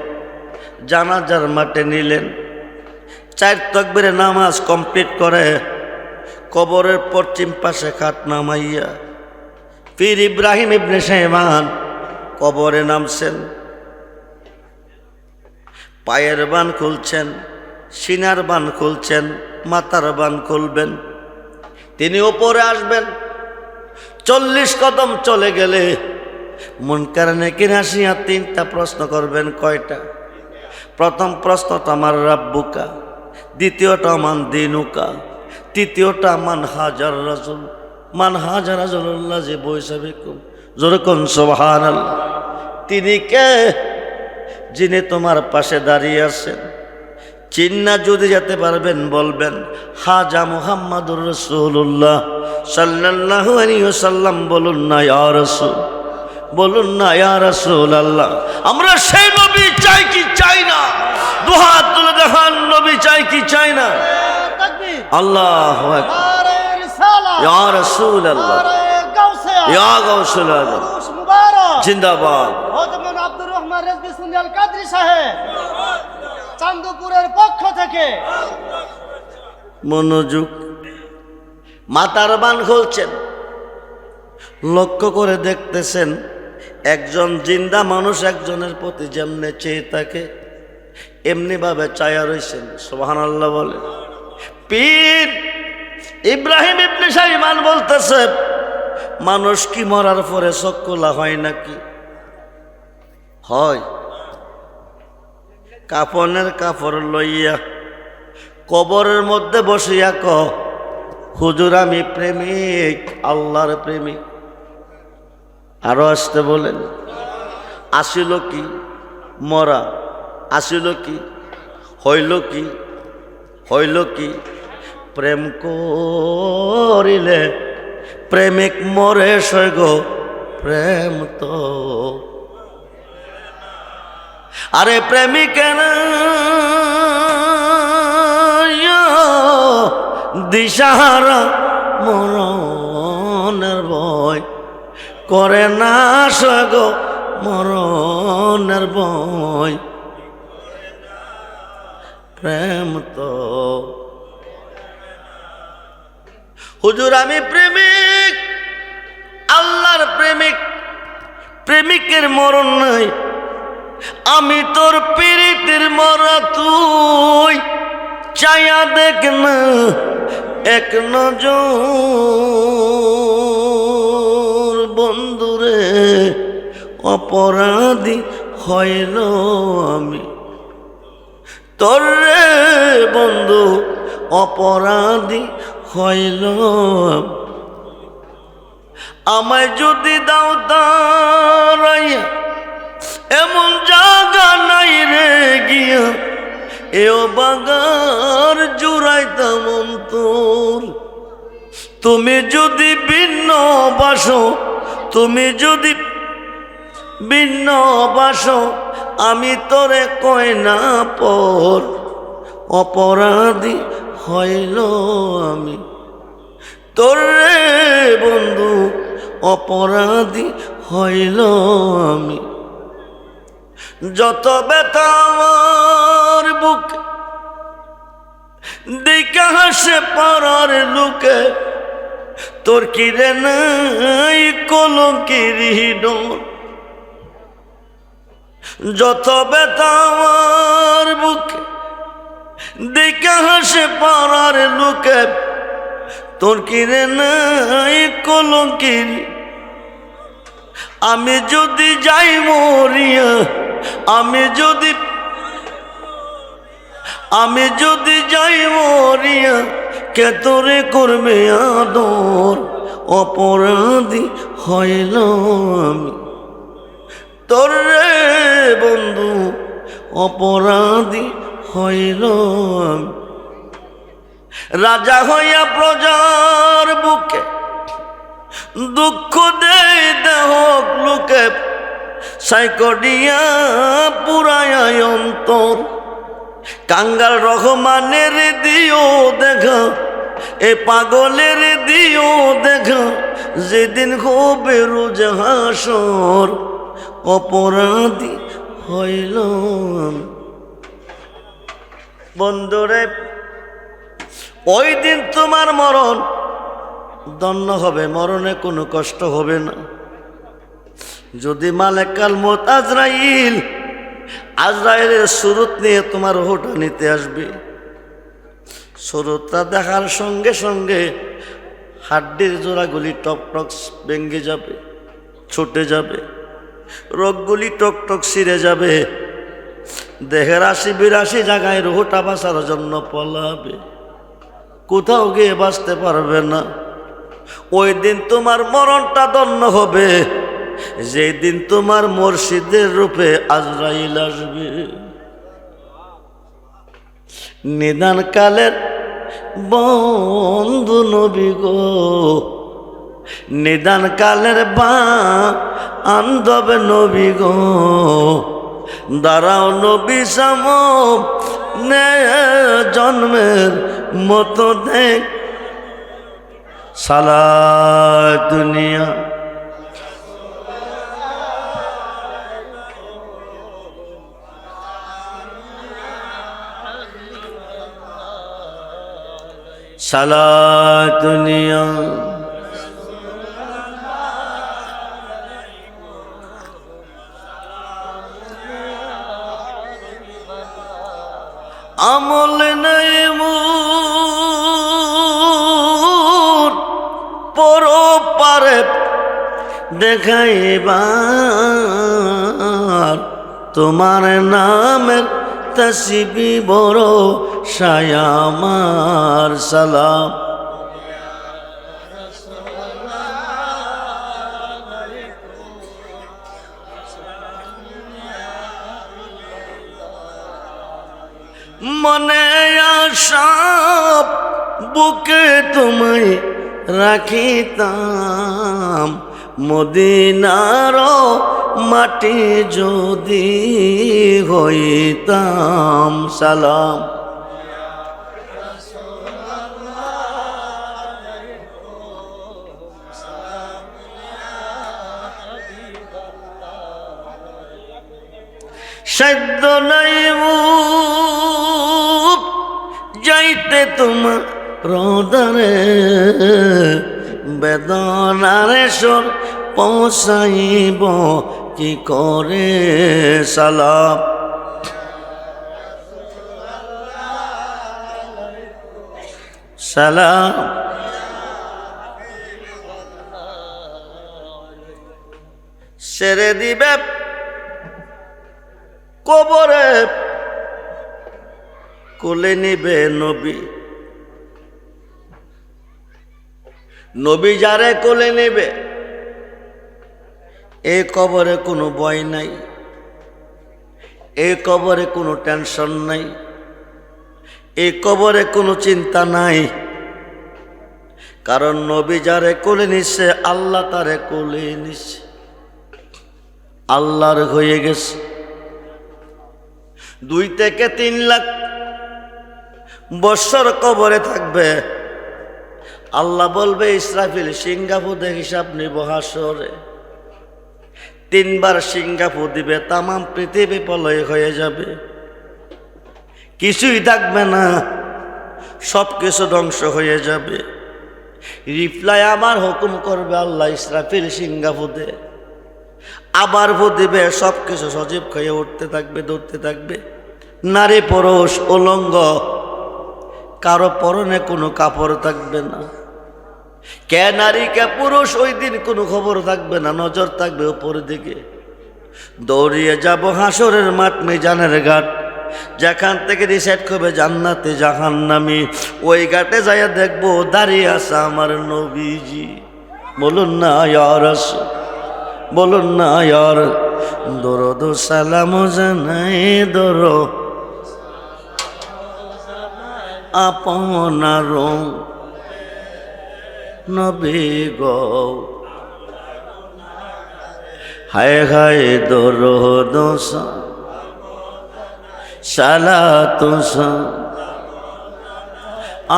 জানাজার মাঠে নিলেন। 4 তাকবীরে নামাজ কমপ্লিট করে কবরের পশ্চিম পাশে খাট নামাইয়া পীর ইব্রাহিম ইবনে শাইবান কবরে নামছেন। পায়ের বান খুলছেন, সিনার বান খুলছেন, মাথার বান খুলবেন। তিনি উপরে আসবেন। 40 কদম চলে গেলে মুনকার নেকির আসিয়া 3টা প্রশ্ন করবেন। কয়টা? প্রথম প্রশ্নটা আমার রাব্বুকা, দ্বিতীয়টা মান দিনুকা, তৃতীয়টা মান হাজার রাসূল, মান হাজার রাসূলুল্লাহ যে বৈসাবিকুম। যেরকম সুবহানাল্লাহ। তিনি কে? যিনি তোমার পাশে দাঁড়িয়ে আছেন। চিন্না যদি যেতে পারবেন বলবেন হাজা মুহাম্মাদুর রাসূলুল্লাহ সাল্লাল্লাহু আলাইহি ওয়াসাল্লাম। বলুন না ইয়া রাসূল, বলুন না ইয়া রাসূলুল্লাহ। আমরা সেই নবী চাই কি চাই না? দুহাত তুলে দেখান, নবী চাই কি চাই না? তাকবীর, আল্লাহু আকবার। নারে রিসালাত, ইয়া রাসূলুল্লাহ, নারে গাউসিয়া, ইয়া গাউসুল আজম, উরুস মুবারক, জিন্দাবাদ। হযরত আব্দুর রহমান রেজভী সুন্নি আল কাদরী সাহেব চান্দপুরের পক্ষ থেকে। মনোযোগ। মাতার বান খুলছেন, লক্ষ্য করে দেখতেছেন একজন জিন্দা মানুষ একজনের প্রতি যেমনে চেয়ে থাকে এমনি ভাবে চায়া রয়েছেন। সুবহানাল্লাহ বলে। পীর ইব্রাহিম ইবনে শাইবান বলতেছে, মানুষ কি মরার পরে চোখ খোলা হয় নাকি? হয়। কাফনের কাপড় লইয়া কবরের মধ্যে বসিয়া ক, হুজুর আমি প্রেমিক, আল্লাহর প্রেমিক। আরো আসতে বলেন। আসিল কি? মরা। আসিল কি? হইল কি? হইল কি? প্রেম করিলে প্রেমিক মরে সৈগ, প্রেম তো আরে প্রেমিক দিশাহারা মরণের ভয় করে না সৈগ, মরণের ভয় প্রেম তো। হুজুর আমি প্রেমিক, আল্লাহর প্রেমিক, প্রেমিকের মরণ নাই, আমি তোর পীড়িতের মরা, তুই চায়া দেখ না এক নজর। বন্ধুরে অপরাধী হইল আমি, তোর রে বন্ধু অপরাধী হইল। আমায় যদি দাও দাঁড়াইয়া, এমন জায়গা নাই রে গিয়া, এও বাগার জুড়াইতাম অন্তর। তুমি যদি ভিন্ন বাসো, তুমি যদি ভিন্ন বাসো, আমি তোরে কই না পর, অপরাধী হইল আমি, তোর রে বন্ধু অপরাধী হইল আমি। যত ব্যথা আমার বুকে দেখা হাসে পাড়ার লোকে, তোর কি রে নাই কলঙ্কের ডর। যত ব্যথা আমার বুকে দেখা হাসে পাড়ার লোকে, তোর কি রে নাই কলঙ্কের। আমি যদি যাই মরিয়া, আমি যদি যাই মরিয়া, কে তোরে করবে আদর, অপরাধী হইল আমি, তোর রে বন্ধু অপরাধী হইল আমি। রাজা হইয়া প্রজার বুকে দুঃখ দেই দেহ লোকে, সাইকডিয়া পুরায় অন্তর। কাঙ্গাল রহমানের দিও দেখা, এ পাগলের দিও দেখা, যেদিন হবে রোজ হাসর, অপরাধী হইল আমি। বন্ধুরে ওই দিন তোমার মরণ দণ্ড হবে, মরণে কোনো কষ্ট হবে না। যদি মালেকাল মউত আজরাইল, আজরাইলের সুরত নিয়ে তোমার রূহটা নিতে আসবে, সুরতটা দেখার সঙ্গে সঙ্গে হাড্ডির জোড়াগুলি টক টক ভেঙে যাবে, ছুটে যাবে, রোগগুলি টক টক ছিঁড়ে যাবে, দেহের ৮০-৮২ জায়গায় রূহটা বাঁচার জন্য পলাবে, কোথাও গিয়ে বাঁচতে পারবে না। ওই দিন তোমার মরণটা দণ্ড হবে, যেই দিন তোমার মুর্শিদের রূপে আজরাইল আসবে। নিদান কালের বন্ধু নবী গো, নিদান কালের বান্ধব নবী গো, দাঁড়াও নবী সামনে জন্মের মতো দেখ, সালা দুনিয়া সালা দুনিয়া দেখাইবার তোমার নামের তসবি বড় শায়ামার সালাম। মনে আশাপ বুকে তোমায় রাখিতাম, মদিনার মাটি যদি হইতাম সালাম। সাধ্য নাই যাইতে তোমার রোদরে, বেদনারে সর পৌঁছাইব কি করে সালাম। সালাম ছেড়ে দিবে কবরে, কোলে নিবে নবী। নবী যারে কোলে নেবে, এই কবরে কোনো ভয় নাই, এই কবরে কোনো টেনশন নাই, এই কবরে কোনো চিন্তা নাই। কারণ নবী যারে কোলে নিচ্ছে, আল্লাহ তারে কোলে নিচ্ছে, আল্লাহর হয়ে গেছে। 2 থেকে 3 লাখ বছর কবরে থাকবে। আল্লাহ বলবে, ইসরাফিল সিঙ্গাপুরে হিসাব নিব হাসরে। 3 বার সিঙ্গাপু দিবে, তামাম পৃথিবী প্রলয় হয়ে যাবে, কিছুই থাকবে না, সব কিছু ধ্বংস হয়ে যাবে। রিপ্লাই আমার হুকুম করবে আল্লাহ, ইসরাফিল সিঙ্গাপুরে আবার ভো দিবে, সব কিছু সজীব হয়ে উঠতে থাকবে, দৌড়তে থাকবে। নারী পুরুষ উলঙ্গ, কারো পরনে কোনো কাপড় থাকবে না। কে নারী কে পুরুষ ওই দিন কোনো খবর থাকবে না, নজর থাকবে উপরের দিকে। দৌড়িয়ে যাব হাসরের মাঠ, মিজানের ঘাট, যেখান থেকে ডিসাইড করবে জান্নাতে জাহান্নামী। ওই ঘাটে যাইয়া দেখবো দাঁড়িয়ে আছে আমার নবীজি। বলুন না ইয়া রাসূল, বলুন না ইয়ার। দরুদ সালাম জানাই দরো আপনার নবী গো, হায় হায় দরুদ সালাতু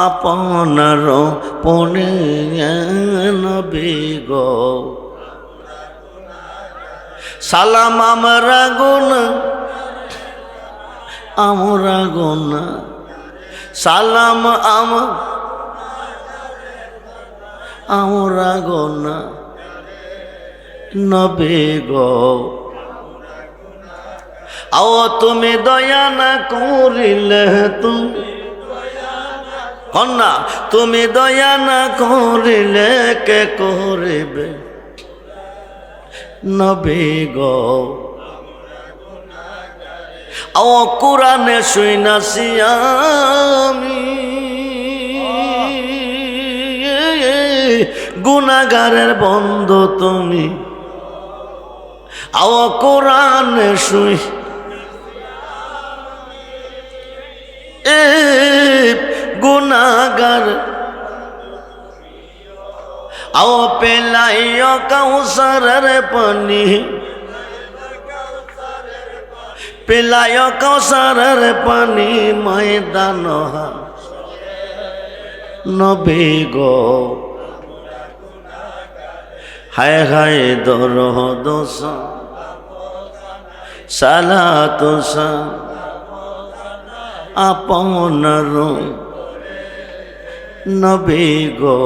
আপনার পুণ্য নবী গো। সালাম আমরা গুনা, আমরা গুনা, সালাম আমরা গুনা নবী গো। আও তুমি দয়া না করিলে, তুমি কন্যা তুমি দয়া না করিলে কে করিবে নবী গো। ও কোরআনে শুনাছি আমি, গুনাহগারের বন্ধু তুমি। ও কোরআনে শুই গুনাহগার, ও পেলাইও কাউসারের পানি, পেলায় কাউসারের পানি ময়দান নবী গো। হায় হায় দরুদ সালাতু আপনার নবী গো।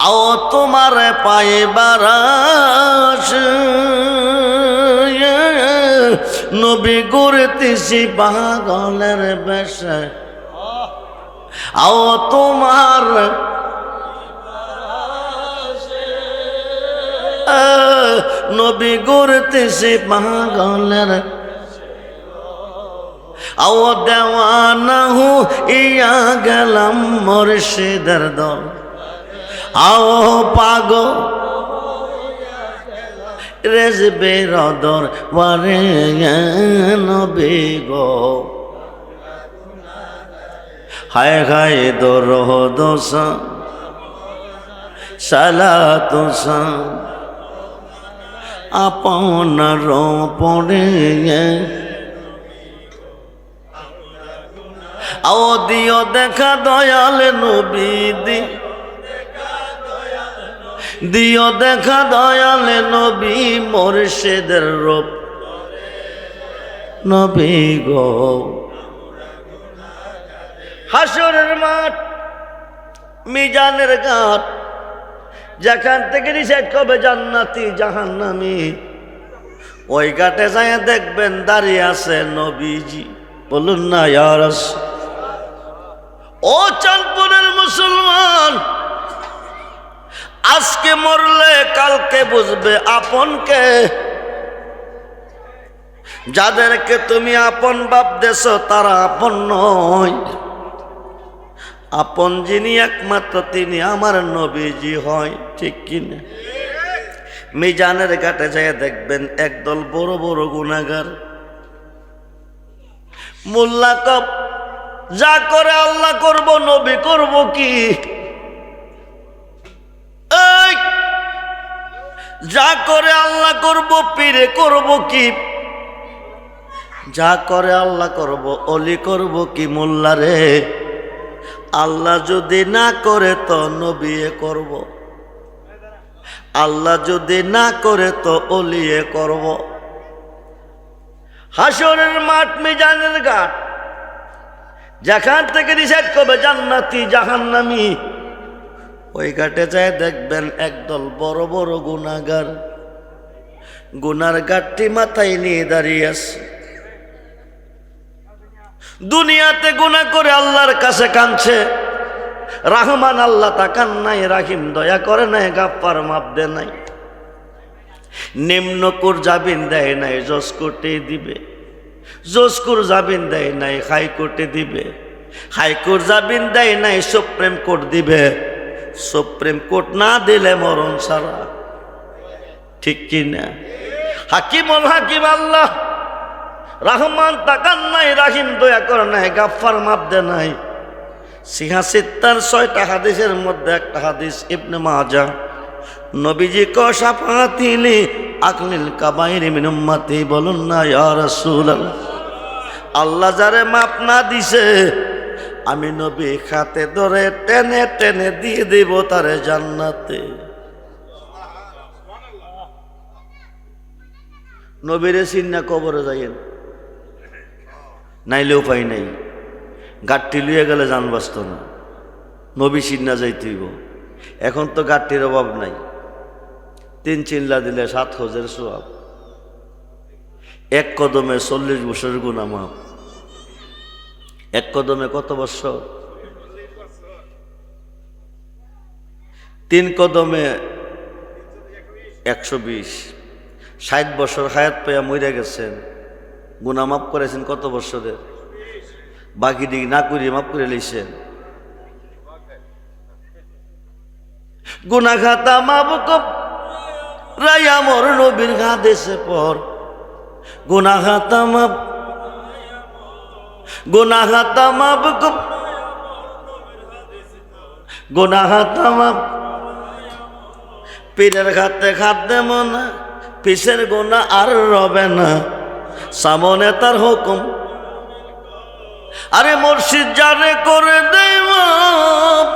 আও তোমার পাইবার নবী ঘুরতেছি পাগলের বেশে। আও তোমার নবী গড়তেছে পাগলের আও দেওয়ানা ইয়া গেলাম মুর্শিদের দল আও পাগল রেজবে রদর ওয়ারে নবী গো হায় হায় দরদোসা সালাতুসা আপনার পড়ে আও দিও দেখা দয়াল নবী দিও দেখা দয়াল নবী মুর্শিদের রূপ নবী গো হাসরের মাঠ মিজানের ঘাট যেখান থেকে ডিসাইড করবে জান্নাতি জাহান্নামী ওই ঘাটে যায় দেখবেন দাঁড়িয়ে আছে নবীজি বলুন না ইয়া রাসূল ও চাঁদপুরের মুসলমান আজকে মরলে কালকে বুঝবে আপনকে যাদেরকে তুমি আপন ভাবতেছো তারা আপন নয় আপন যিনি একমাত্র তিনি আমার নবীজি হয় ঠিক কিনা মিজানের ঘাটে যায় দেখবেন একদল বড় বড় গুনাহগার মোল্লা কব যা করে আল্লাহ করব নবী করব কি যা করে আল্লাহ করব পীরে করব কি যা করে আল্লাহ করব অলি করব কি মোল্লা রে আল্লাহ যদি না করে তো নবী করব আল্লাহ যদি না করে তো অলিয়ে করব হাসরের মাঠ মিজানের ঘাট যেখান থেকে ডিসাইড করবে জান্নাতি জাহান্নামী ওই ঘাটে যায় দেখবেন একদল বড় বড় গুনাহগার গুনার ঘাটটি মাথায় নিয়ে দাঁড়িয়ে আছে দুনিয়াতে গুনাহ করে আল্লাহর কাছে কাঁদছে রহমান আল্লাহ তাকান নাই রাহিম দয়া করে নাই গাফফার মাপ দে নাই নিম্নকুর জামিন দেয় নাই জজ কোর্টে দিবে জজকুর জামিন দেয় নাই হাইকোর্টে দিবে হাইকোর্ট জামিন দেয় নাই সুপ্রিম কোর্ট দিবে সুপ্রিম কোর্ট না দিলে মরণ ছাড়া ঠিক কিনা হাকিমুল হাকিম আল্লাহ রহমান তাকান নাই রাহিম দয়া করে নাই গাফফার মাপ দে নাই সিহাসিত্তার 6টা হাদিসের মধ্যে একটা হাদিস ইবনে মাজাহ নবীজি কো শাফাতিলি আকলিল কাবাইর মিন উম্মতি বলুন না ইয়া রাসূলুল্লাহ আল্লাহ যারে মাপ না দিছে আমি নবী খাতে ধরে টেনে টেনে দিয়ে দেব তারে জান্নাতে নবীরে চিন্না কবরে যাইয়েন নাইলে উপায় নাই গাঠটি লুয়ে গেলে জান বাঁচত না নবী চিন্না যাইতেইব এখন তো গাঠটির অভাব নাই 3 চিল্লা দিলে 7 হজের সওয়াব এক কদমে 40 বছরের গুনাহ মাফ এক কদমে কত বছর 3 কদমে 120 60 বছর হায়াত পেয়ে মরে গেছেন গুনাহ মাফ করেছেন কত বছরের বাকি দিক না করিয়ে মাফ করে লইছেন গুনাহ খাতা মাফ রায়া মোর নবীর হাদিসে পর গুনাহ খাতা মাফ গুনাহ খাতা মাফ গুনাহ খাতা মাফ পীরের খাতে খাদ্যে মনা পিসের গুনাহ আর রবে না সামনে তার হুকুম আরে মুর্শিদ যারে করে দেই মাপ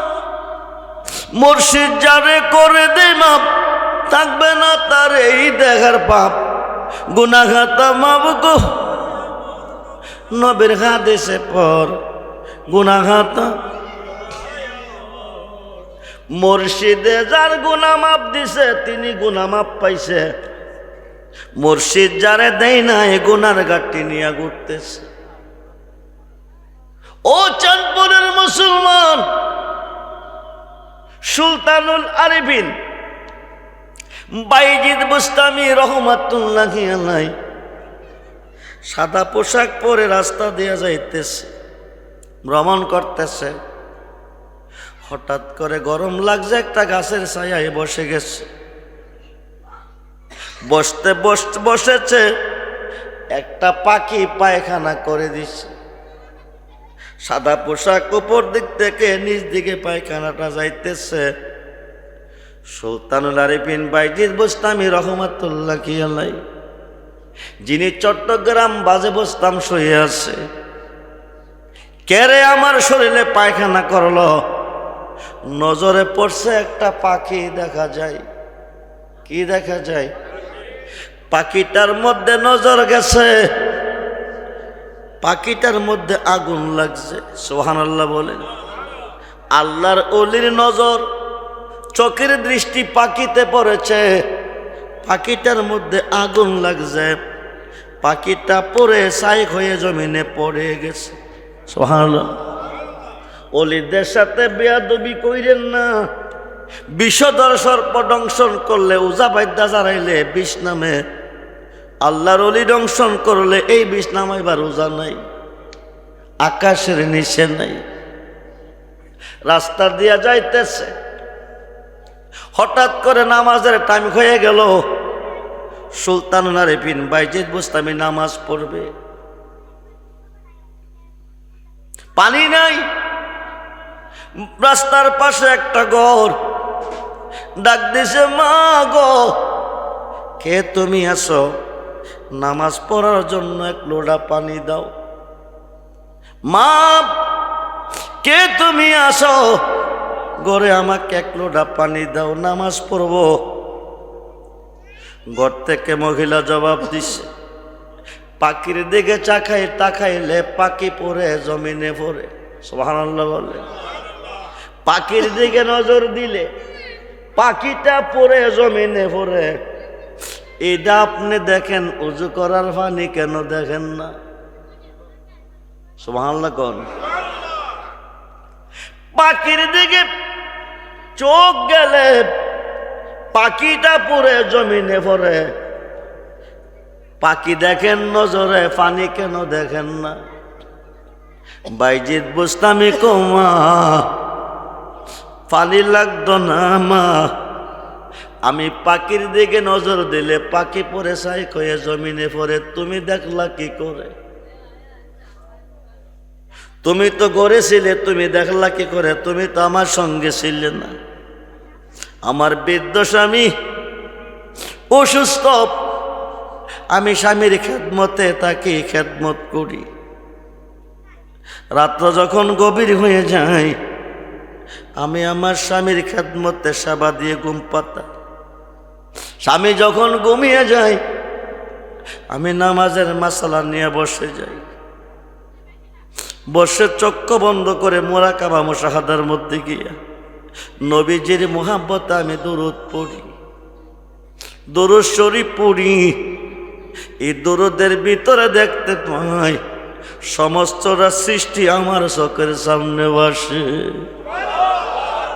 মুর্শিদ যারে করে দেই মাপ থাকবে না তার এই দেখার পাপ গুনাহ খাতা মাফ গো নবীর হাদিসে পর গুনাহ খাতা মুর্শিদে যার গুনাহ মাফ দিছে তিনি গুনাহ মাফ পাইছে মুর্শিদ যারে দেয় না এ গুনার গাঠটি নিয়ে ঘুরতেছে ও চাঁদপুরের মুসলমান সুলতানুল আরিফিন বাইজিদ বুস্তামি রহমাতুল্লাহি আলাইহি সাদা পোশাক পরে রাস্তা দিয়ে যাইতেছে, ভ্রমণ করতেছে। হঠাৎ করে গরম লাগছে, একটা গাছের ছায়ায় বসে গেছে। বসেছে, একটা পাখি পায়খানা করে দিচ্ছে। সাদা পোশাক উপর দিক থেকে নিচ দিকে পায়খানাটা যাইতেছে। সুলতানুল আরিফিন বাইজিদ বুস্তামি রহমাতুল্লাহি আলাইহি, যিনি চট্টগ্রাম বাজে বসতাম শুয়ে আছে, কেরে আমার শরীরে পায়খানা করলো। নজরে পড়ছে একটা পাখি দেখা যায়। কি দেখা যায়? পাখিটার মধ্যে নজর গেছে, পাখিটার মধ্যে আগুন লাগছে। সুবহানাল্লাহ বলেন। আল্লাহর ওলির নজর, চোখের দৃষ্টি পাখিতে পড়েছে, পাখিটার মধ্যে আগুন লাগছে। পাখিটা পড়ে ছাই হয়ে জমিনে পড়ে গেছে। সুবহানাল্লাহ। ওলিদের সাথে বেয়াদবি কইরেন না। বিষধর সর্প দংশন করলে, উজা বাদ্যা জারাইলে বিষ নামে। আল্লাহর ওলি দংশন করলে এই বিষ নামাইবার উজা নাই, আকাশের নিচে নাই। রাস্তা দিয়া যাইতেছে, হঠাৎ করে নামাজের টাইম হয়ে গেল। সুলতানুল আরিফিন বাইজিদ বুস্তামি নামাজ পড়বে, পানি নাই। রাস্তার পাশে একটা ঘর, ডাক দিছে, মা গো, কে তুমি আসো? নামাজ পড়ার জন্য এক লোটা পানি দাও। মা, কে তুমি আসো? ঘরে আমাকে এক লোটা পানি দাও, নামাজ পড়ব। ঘর থেকে মহিলা জবাব দিছে, পাখির দিকে তাকাইলে পাখি পড়ে জমিনে পড়ে। সুবহানাল্লাহ বলে। পাখির দিকে নজর দিলে পাখিটা পড়ে জমিনে পড়ে। এটা আপনি দেখেন, উজু করার পানি কেন দেখেন না? সুবহানাল্লাহ কোন। পাখির দিকে চোখ গেলে পাখিটা পড়ে জমিনে পড়ে। পাখি দেখেন নজরে, পানি কেন দেখেন না? বাইজিদ বুস্তামি কমা, পানি লাগতো না মা। আমি পাখির দিকে নজর দিলে পাখি পরে ছাই হয়ে জমিনে পড়ে, তুমি দেখলা কি করে? তুমি তো গড়েছিলে, তুমি দেখলা কি করে? তুমি তো আমার সঙ্গে ছিলে না। আমার বৃদ্ধ স্বামী অসুস্থ, আমি স্বামীর খেদমতে তাকে খেদমত করি। রাত্র যখন গভীর হয়ে যায়, আমি আমার স্বামীর খেদমতে সেবা দিয়ে ঘুম পাতা। স্বামী যখন ঘুমিয়ে যায়, আমি নামাজের মাসালা নিয়ে বসে যাই। বসে চক্ষু বন্ধ করে মুরাকাবা মুশাহাদার মধ্যে গিয়া নবীজির মুহাব্বতে আমি দুরূদ পড়ি, দুরূদ শরীফ পড়ি। এই দুরূদের ভিতরে দেখতে পাই সমস্তরা সৃষ্টি আমার চোখের সামনে বসে।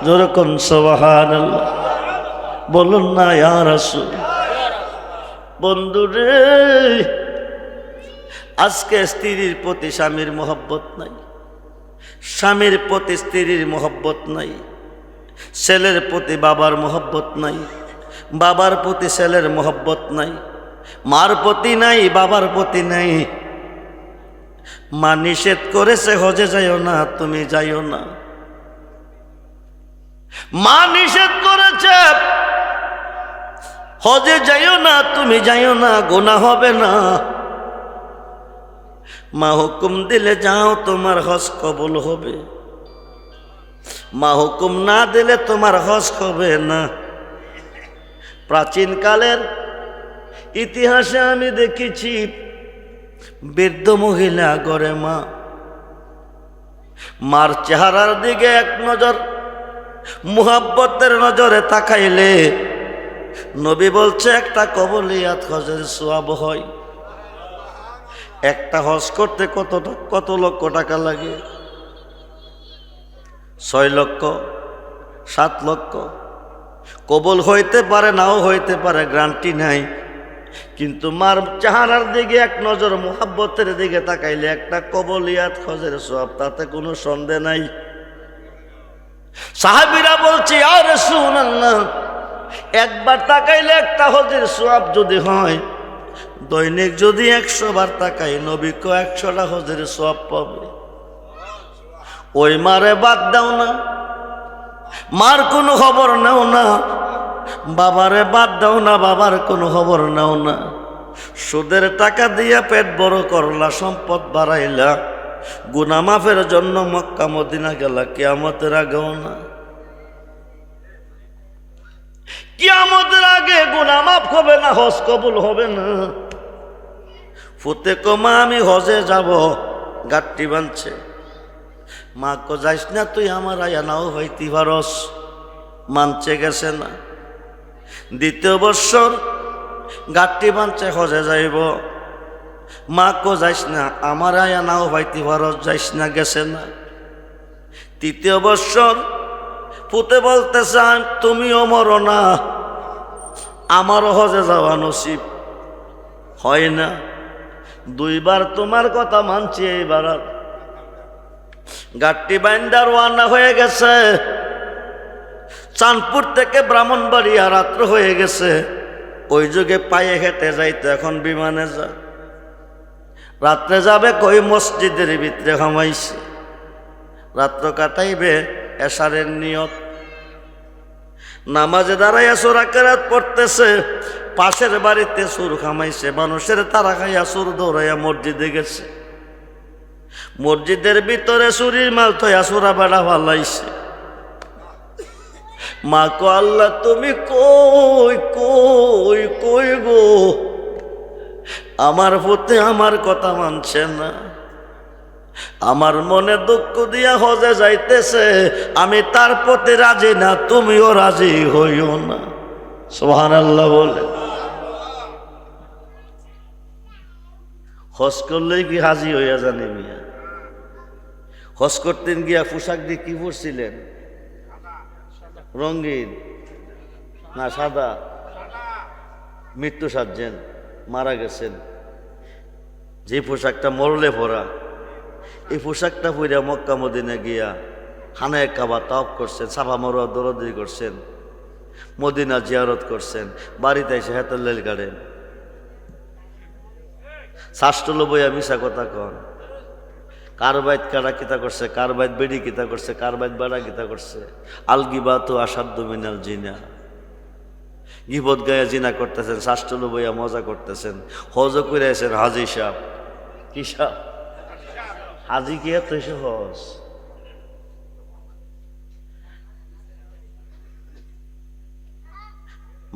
যেরকম সুবহানাল্লাহ বলুন না ইয়া রাসূল। বন্ধুরে, আজকে স্ত্রীর প্রতি স্বামীর মহব্বত নাই, স্বামীর প্রতি স্ত্রীর মহব্বত নাই, ছেলের প্রতি বাবার মহব্বত নাই, বাবার প্রতি ছেলের মহব্বত নাই, মার প্রতি নাই, বাবার প্রতি নাই। মা নিষেধ করেছে হজে যাইও না, তুমি যাইও না। মা নিষেধ করেছে হজে যাইও না, তুমি যাইও না, গুনাহ হবে না। মা হুকুম দিলে যাও, তোমার হজ কবুল হবে। মা হুকুম না দিলে তোমার হজ হবে না। প্রাচীন কালের ইতিহাসে আমি দেখেছি, বৃদ্ধ মহিলা ঘরে মা, মার চেহারার দিকে এক নজর মুহাব্বতের নজরে তাকাইলে নবী বলছে একটা কবলিয়াত হজের সওয়াব হয়। একটা হজ করতে কত লক্ষ টাকা লাগে? 6 লক্ষ, 7 লক্ষ। কবুল হইতে পারে নাও হইতে পারে, গ্যারান্টি নাই। কিন্তু মার চেহারার দিকে এক নজর মুহাব্বতের দিকে তাকাইলে একটা কবলিয়াত হজের সওয়াব, তাতে কোনো সন্দেহ নাই। সাহাবীরা বলছে ইয়া রাসূলুল্লাহ, একবার তাকাইলে একটা হজের সওয়াব যদি হয়, দৈনিক যদি 100 বার তাকাই নবীকে 100টা হজের সওয়াব পাবে। ওই মারে বাদ দাও না, মার কোনো খবর নাও না, বাবারে বাদ দাও না, বাবার কোনো খবর নাও না। সুদের টাকা দিয়া পেট বড় করলা, সম্পদ বাড়াইলা, গুনাহ মাফের জন্য মক্কা মদিনা গেলা, কিয়ামতের আগেও না। কিয়ামতের আগে গুনাহ মাফ হবে না, হজ কবুল হবে না। ফুতে কমা আমি হজে যাব, গাট্টি বানছে। মা কো যাইস না, তুই আমার আয়া নাও হইতে পারস। মানছে, গেছে না। দ্বিতীয় বৎসর গাট্টি বানছে, হজে যাইব। মা কো যাইস না, আমার আয়া নাও হইতে পারস, যাইস না, গেছে না। তৃতীয় বৎসর পুতে বলতেছে তুমিও মরো না, আমারও হজে যাওয়া নসিব হয় না। 2 বার তোমার কথা মানছি, এইবার আর গাট্টি বাইন্দার ওয়ানা হয়ে গেছে। চাঁদপুর থেকে ব্রাহ্মণবাড়িয়া রাত্র হয়ে গেছে। ওই যুগে পায়ে হেঁটে যাইতো, এখন বিমানে যা। রাত্রে যাবে কই মসজিদের ভিতরে ঘুমাইছে, রাত্র কাটাইবে এশারের নিয়ত। নামাজে দাঁড়াইয়া সূরা রাকাত পড়তেছে, পাশের বাড়িতে সুর খামাইছে। মানুষের তারা খাইয়া সুর দৌড়াইয়া মসজিদে গেছে। মসজিদের ভিতরে চুরির মাল থইয়া সুরা বেড়া ফালাইছে। মা কো আল্লাহ তুমি কই কই কই গো, আমার পুতে আমার কথা মানছে না, আমার মনে দুঃখ দিয়া হজে যাইতেছে, আমি তার প্রতি রাজি না, তুমিও রাজি হইও না। সুবহানাল্লাহ বলে। হজ করলেই কি হাজি হইয়া জানি মিয়া? হজ করতেন গিয়া পোশাক দিয়ে কি পরছিলেন? রঙিন না সাদা? মৃত্যু সাজছেন, মারা গেছেন। যে পোশাকটা মরলে পরা, এই পোশাকটা পরে মক্কা মদিনা গিয়া খানায় কাবা তাওয়াফ করছেন, সাফা মারওয়া দৌড়াদৌড়ি করছেন, মদিনা জিয়ারত করছেন, বাড়িতে এসে হেতাল্লাইল কাটেন। শাস্ত্র বইয়া মিশা কথা কন। কার বাইত কারা কিতা করছে, কার বাইত বেড়ি কিতা করছে, কার বাইত বাড়া কিতা করছে। আলগিবাতু আসাদ্দু মিনাল জিনা। গিবত গায়া জিনা করতেছেন, শাস্ত্র বইয়া মজা করতেছেন। হজ করে আছেন হাজি সাহেব। কি সাহেব? হাজি কি এত সহজ?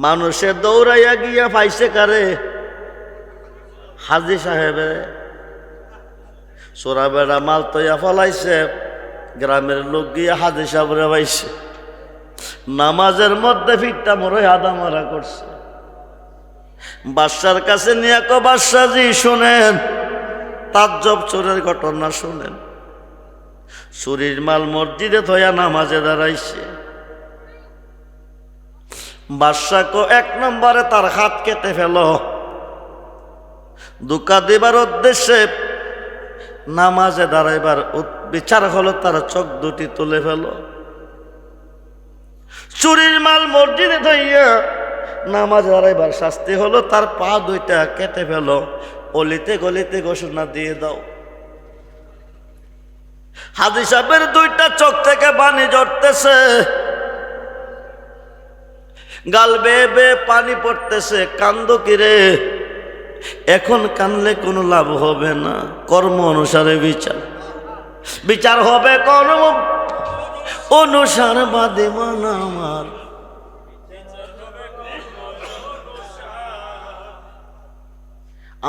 মানুষে দৌড়াইয়া গিয়া পাইছে কারে? হাজি সাহেবে। সোরা বেড়া মাল তৈয়া ফলাইছে, গ্রামের লোক গিয়া হাজি সাহেবরে পাইছে। নামাজের মধ্যে ফিটটা মরে আদা মারা করছে। বাদশার কাছে নিয়ে কো বাদশাজি শুনেন, তাজ্জব চোরের ঘটনা শুনেন। চুরির মাল মসজিদে থইয়া নামাজে দাঁড়াইছে। বাদশা কো 1 নম্বরে তার হাত কেটে ফেল। ধোঁকা দেবার উদ্দেশ্যে নামাজে দাঁড়াইবার বিচার হলো তার চোখ দুটি তুলে ফেল। চুরির মাল মসজিদে থইয়া নামাজে দাঁড়াইবার শাস্তি হলো তার পা 2টা কেটে ফেল। অলিতে গলিতে ঘোষণা দিয়ে দাও। হাজি সাহেবের 2টা চোখ থেকে পানি ঝরতেছে, গাল বেয়ে বেয়ে পানি পড়তেছে। কান্দ কিরে? এখন কানলে কোনো লাভ হবে না, কর্ম অনুসারে বিচার। বিচার হবে কর্ম অনুসার, বাদে মান আমার।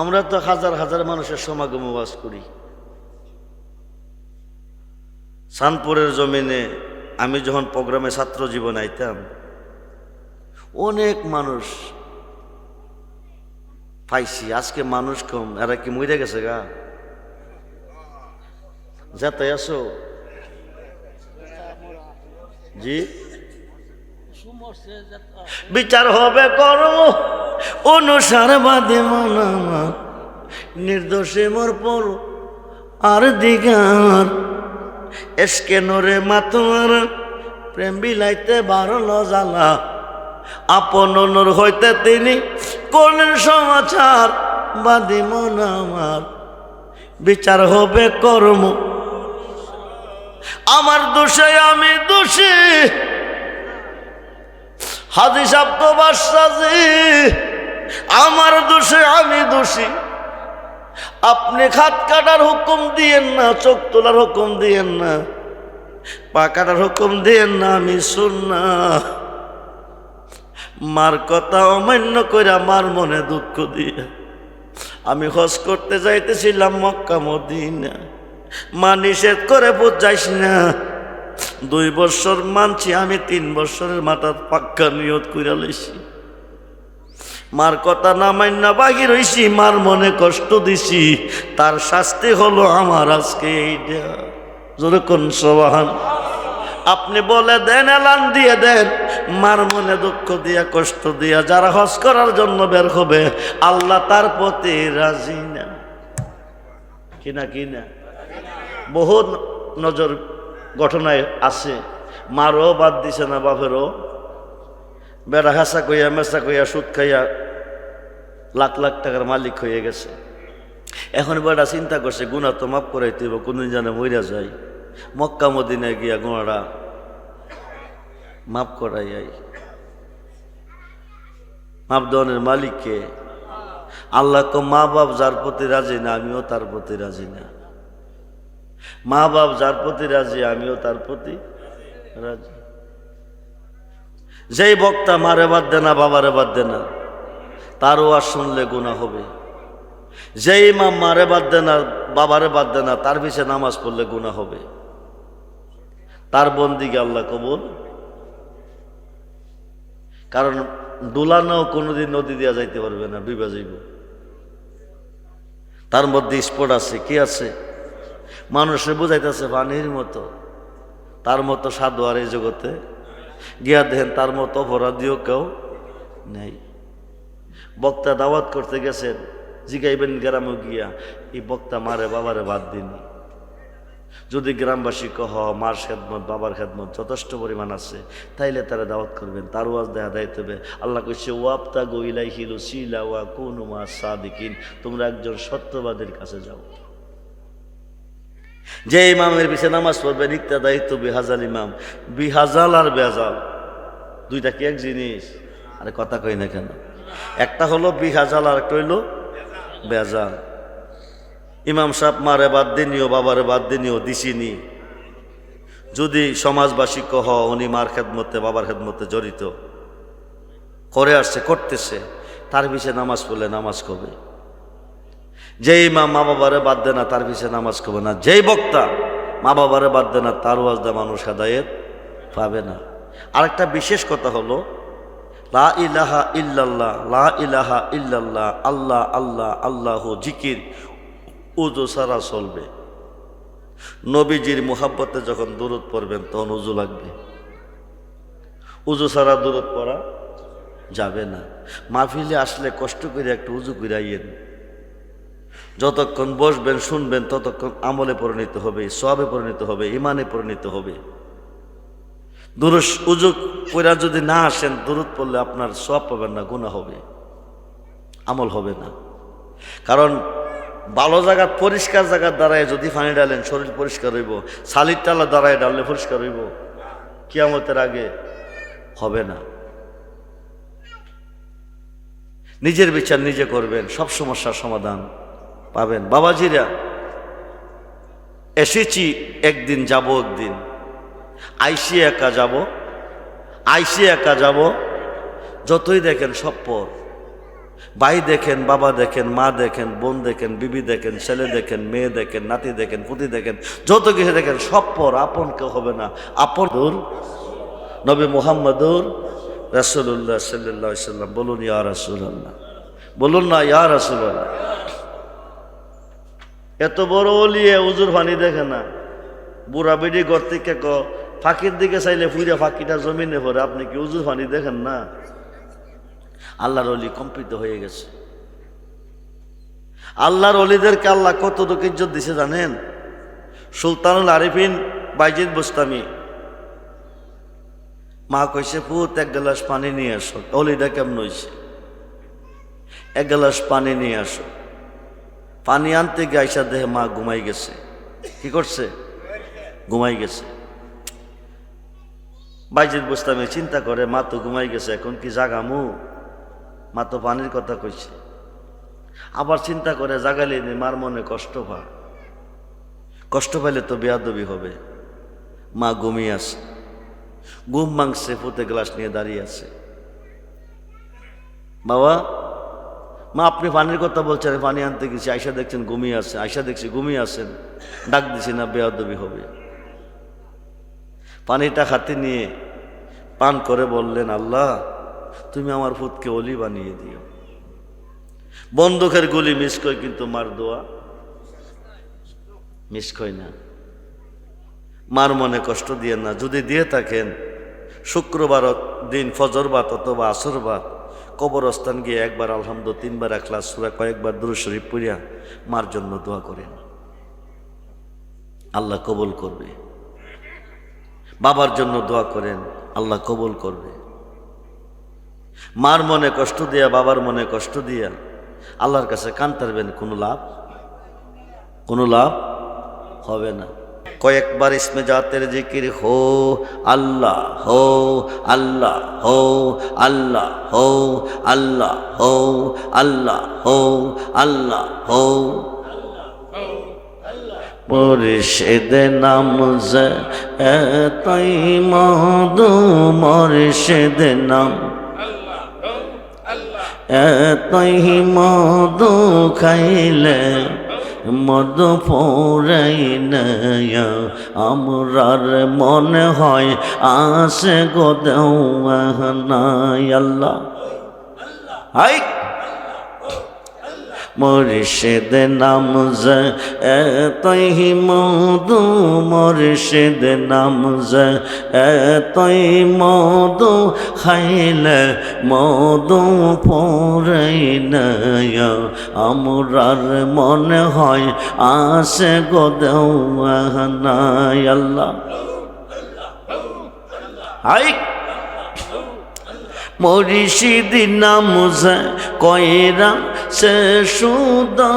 আমরা তো হাজার হাজার মানুষের সমাগম বাস করি। চাঁদপুরের জমিনে আমি যখন প্রোগ্রামে ছাত্র জীবন আইতাম, অনেক মানুষ পাইছি। আজকে মানুষ কম, এরা কি মরে গেছে গা? যাতে আসো জি বিচার হবে কর্ম অনুসার বাদে মন আমার, নির্দোষে মোর পর আর দিগার, এসকে নোরে মাতোয়ার প্রেম বিলাইতে বারল জ্বালা, আপন নূর হইতে তিনি করলেন সমাচার, বাদী মন আমার বিচার হবে কর্ম, আমার দোষে আমি দোষী, হাজি সাহেব তো বাদশাহী, আমার দোষে আমি দোষী, আপনি খাত কাটার হুকুম দিয়েন না, চোখ তোলার হুকুম দিয়েন না, পা কাটার হুকুম দিয়েন না, আমি শুননা। মার কথা অমান্য কইরা মার মনে দুঃখ দিয়ে আমি হজ করতে যাইতেছিলাম মক্কা মদিনা, মা নিষেধ করে বুঝাইস না, 2 বছর মানছি আমি, 3 বছরের মাথার পাক্কা নিয়ত কইরা লইছি, মার কথা না মাইন্না বাগি রইছি, মার মনে কষ্ট দিছি, তার শাস্তি হলো আমার আজকে এইটা। জোরে কোন সুবহান। আপনি বলে দেন, এলান দিয়ে দেন, মার মনে দুঃখ দিয়া কষ্ট দিয়া যারা হজ করার জন্য বের হবে, আল্লাহ তার প্রতি রাজি না, কিনা কিনা। বহু নজর ঘটনায় আছে, মারও বাদ দিছে না, বাপেরও বেড়া হাসা কইয়া মেসা কইয়া সুদ খাইয়া লাখ লাখ টাকার মালিক হয়ে গেছে। এখন বেড়া চিন্তা করছে গুনাহ তো মাফ করাইতে হইব, কোনদিন জানে মইরা যায়, মক্কা মদিনায় গিয়া গুনাহটা মাফ করাই। মাপ দেওয়ানের মালিককে আল্লাহ। মা বাপ যার প্রতি রাজি না, আমিও তার প্রতি রাজি না। মা বাপ যার প্রতি রাজি, আমিও তার প্রতি রাজি। যেই বক্তা মারে বাদ দে না, বাবারে বাদ দে না, তারও আর শুনলে গুনাহ হবে। যেই ইমাম মারে বাদ দে না, বাবারে বাদ দে না, তার পিছে নামাজ পড়লে গুনাহ হবে। তার বন্দিকে আল্লাহ কবুল, কারণ ডুলানাও কোনোদিন নদী দিয়া যাইতে পারবে না, ডুইবা যাইব। তার মধ্যে স্পট আছে, কি আছে? মানুষে বুঝাইতেছে পানির মতো, তার মতো সাধু আর এই জগতে গিয়া দেখেন তার মতো অপরাধীও কেউ নেই। বক্তা দাওয়াত করতে গেছেন, জিগাইবেন গ্রামে গিয়া, এই বক্তা মারে বাবারে বাদ দিনি। যদি গ্রামবাসী কহ মার খেদমত বাবার খেদমত যথেষ্ট পরিমাণ আছে, তাইলে তারা দাওয়াত করবেন, তার ওয়াজ দেখা দায়িত্ব হবে। আল্লাহ কইছে ওয়াবতাগু ইলাইহিল ওয়াসিলা ওয়া কুনু মাস সাদিকিন, তোমরা একজন সত্যবাদীর কাছে যাও। যে ইমামের পিছে নামাজ পড়বে ইক্তাদাই তো বিহাজাল ইমাম, বিহাজাল আর বেজাল দুইটা কি এক জিনিস? আরে কথা কই না কেন? একটা হলো বিহাজাল আর একটা হইল বেজাল। ইমাম সাহেব মারে বাদ দিনিও, বাবারে বাদ দিনিও দিছিনি, যদি সমাজবাসী কহ উনি মার খেদমতে বাবার খেদমতে জড়িত করে আসছে, করতেছে, তার পিছে নামাজ পড়লে নামাজ কবে। যেই ইমাম মা বাবারে বাদ দেয় না, তার পিছে নামাজ কবে না। যেই বক্তা মা বাবারে বাদ দেয় না, তার ওয়াজ দেয় মানুষ হেদায়েত পাবে না। আরেকটা বিশেষ কথা হলো লা ইলাহা ইল্লাল্লাহ, লা ইলাহা ইল্লাল্লাহ, আল্লাহ আল্লাহ আল্লাহ জিকির উজু সারা চলবে। নবীজির মুহাব্বতে যখন দুরূদ পড়বেন তখন উজু লাগবে, উজু সারা দুরূদ পড়া যাবে না। মাহফিলে আসলে কষ্ট করে একটু উজু করে আইয়েন, যতক্ষণ বসবেন শুনবেন ততক্ষণ আমলে পরিণত হবে, সওয়াবে পরিণত হবে, ইমানে পরিণত হবে। দুরূদ উজু পড়া যদি না আসেন, দুরূদ পড়লে আপনার সওয়াব পাবেন না, গুনাহ হবে, আমল হবে না। কারণ ভালো জায়গা পরিষ্কার জায়গার দ্বারায় যদি পানি ডালেন শরীর পরিষ্কার হইব, শালির টালা দ্বারায় ডাললে পরিষ্কার হইব? কিয়ামতের আগে হবে না। নিজের বিচার নিজে করবেন, সব সমস্যার সমাধান পাবেন। বাবাজিরা, এসেছি একদিন, যাব একদিন, আইসি একা যাব, আইসি একা যাব। যতই দেখেন সব পর, ভাই দেখেন, বাবা দেখেন, মা দেখেন, বোন দেখেন, বিবি দেখেন, ছেলে দেখেন, মেয়ে দেখেন, নাতি দেখেন, পুতি দেখেন, যত কিছু দেখেন সব পর, আপন কেউ হবে না। আপন দূর নবী মুহাম্মদুর রাসূলুল্লাহ সাল্লাল্লাহু আলাইহি সাল্লাম। বলুন ইয়া রাসূলুল্লাহ, বলুন না ইয়া রাসূলুল্লাহ। এত বড় ওলিয়ে উজুর পানি দেখে না, বুড়া বেডি ঘর থেকে ফাঁকির দিকে চাইলে পুরা ফাঁকিটা জমিনে পড়ে। আপনি কি উজু পানি দেখেন না? আল্লাহর ওলি কম্পিত হয়ে গেছে। আল্লাহর ওলিদেরকে আল্লাহ কতটুকু ইজ্জত দিছে জানেন? সুলতানুল আরিফিন বাইজিদ বুস্তামি মা কইছে, পুত এক গ্লাস পানি নিয়ে আসো। অলিটা কেমন হয়েছে? এক গ্লাস পানি নিয়ে আসো। পানি আনতে গিয়ে আইসা দেহে মা ঘুমাই গেছে। কি করছে? ঘুমাই গেছে। বাইজিদ বুস্তামি চিন্তা করে, মা তো ঘুমাই গেছে, এখন কি জাগামু? মা তো পানির কথা কইছে। আবার চিন্তা করে, জাগালে মার মনে কষ্ট পা, কষ্ট পাইলে তো বেয়াদবি হবে। মা ঘুমিয়ে আছে, ঘুম ভাঙছে, ফুটে গ্লাস নিয়ে দাঁড়িয়ে আছে। বাবা, মা আপনি পানির কথা বলছেন, পানি আনতে গেছি, আয়সা দেখছেন ঘুমিয়ে আছে। আয়সা দেখছি ঘুমিয়ে আছেন, ডাক দিছি না, বেয়াদবি হবে। পানিটা হাতে নিয়ে পান করে বললেন, আল্লাহ তুমি আমার ফুতকে অলি বানিয়ে দিও। বন্দুকের গুলি মিস কই, কিন্তু মার দোয়া মিস কই না। মার মনে কষ্ট দিয়ে না। যদি দিয়ে থাকেন, শুক্রবার দিন ফজরবাত অথবা আসরবাত কবরস্থান গিয়ে একবার আলহামদুলিল্লাহ, তিনবার ইখলাস সূরা, কয়েকবার দুরূদ শরীফ পড়িয়া মার জন্য দোয়া করেন, আল্লাহ কবুল করবে। বাবার জন্য দোয়া করেন, আল্লাহ কবুল করবে। মার মনে কষ্ট দিয়া, বাবার মনে কষ্ট দিয়া আল্লাহর কাছে কান্তারবেন, কোনো লাভ হবে না। কয়েকবার ইসমে জাতের জিকির হো আল্লাহ, হো আল্লাহ, হো আল্লাহ, হো আল্লাহ, হো আল্লাহ, হো আল্লাহ, হো মুর্শিদ নাম তাই মধু, মুর্শিদ নাম তাই মধু খাইলে মধু পড়াই নয়া আমরার মনে হয় আসে গো দেওয়ানাই। আল্লাহ হাই মুর্শিদ নাম তাই মধু, মুর্শিদ নাম তাই মধু খাইলে মধু পড়াই নয়া আমরার মনে হয় আসে গো দেওয়ানাই। আল্লাহ হাই মুর্শিদ নাম কয়রা সে সুদা,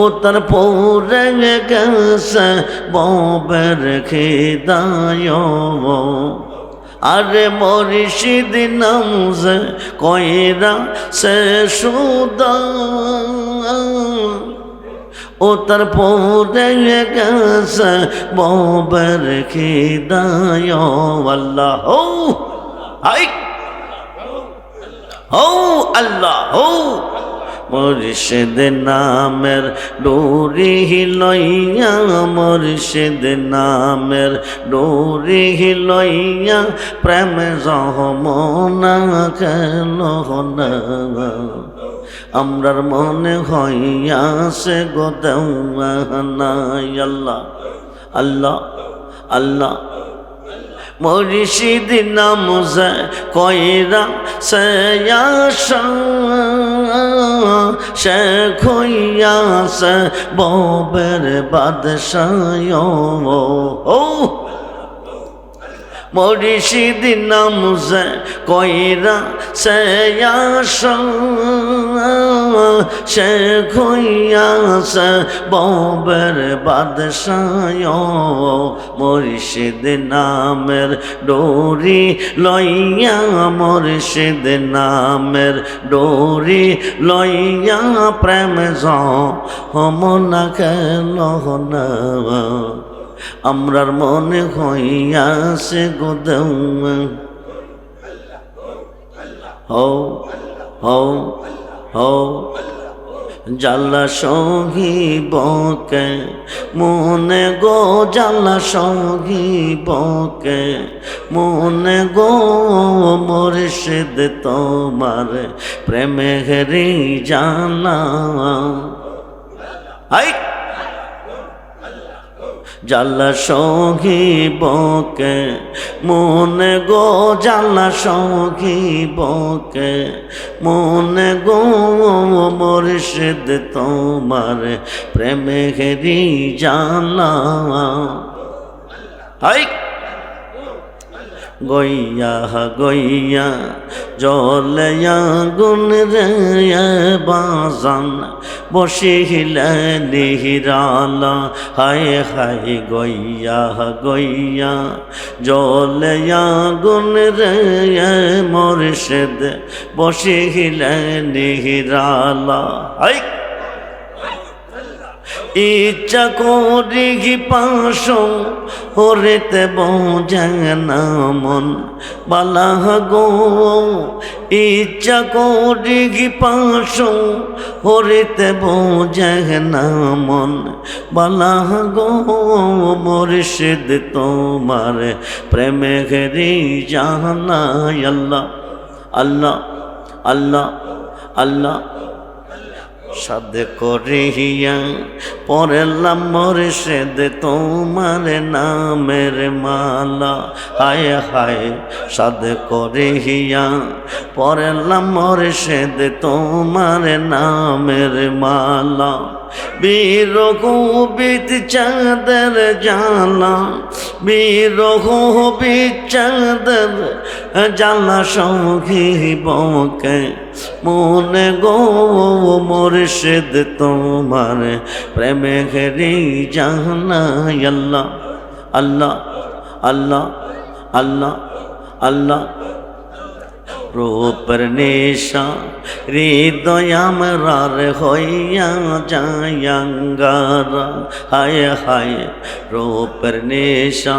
ও তার পৌরে গেছে ববের খিদায়। আরে মুর্শিদ নাম কয়রা সে সুদা, ও তার পৌরে গেছে ববের খিদায়। আল্লাহ হো হাই হো আল্লাহ হো মুর্শিদ নামের ডোরি লইয়া, মুর্শিদ নামের ডোরি লইয়া প্রেম যমনা খেল না আমরার মনে হইয়াছে গো দেওয়ানাই। আল্লাহ আল্লাহ আল্লাহ মুর্শিদ নাম কয়রা সয়াশা, শেখ হইয়াছে ববের বাদশাহ। ও মুর্শিদ নাম কয়রা সয়াশা, শেখ হইয়াছে ববের বাদশাহ। মুর্শিদ নামের ডোরি লইয়া, মুর্শিদ নামের ডোরি লইয়া প্রেম যমনা খেল না আমরার মনে হইয়াছে গো দেওয়া। হো হো হো জালা সহিবকে মনে গো, জালা সহিবকে মনে গো, মুর্শিদ তোমার প্রেমেরি জালা। হাই জ্বালা সহিবকে মনে গো, জ্বালা সহিবকে মনে গো, মুর্শিদ তোমার প্রেমে ঘেরি জ্বালা। হাই গইয়া গইয়া জলয়া গুণ রে বাজান বসিলে নিহিরালা। হায় হায় গইয়া গইয়া জলয়া গুণ রে মুর্শিদ বসিলে নিহিরালা। হাই ইচ্ছা করি পাশ হরেতে বোঝেনা মন বালা গো, ইচ্ছা করি পাশ হরেতে বোঝেনা মন বালা গো, মুর্শিদ তোমার প্রেমে ঘেরি জানা। আল্লাহ আল্লাহ আল্লাহ আল্লাহ সাদ করিয়া পড়লাম মুর্শিদ তোমার নামের মালা। হায় হায় সাদ করিয়া পড়লাম মুর্শিদ তোমার নামের মালা। বিরহ বিত চাঁদের জালা, বিরহ বিত চাঁদের জালা সহিবকে মনে গো, মুর্শিদ তোমার প্রেমে ঘেরি জানা। আল্লাহ আল্লাহ আল্লাহ আল্লাহ আল্লাহ রূপের নেশা হৃদয় আমরার হইয়া যায়াঙ্গারা। হায় হায় রূপের নেশা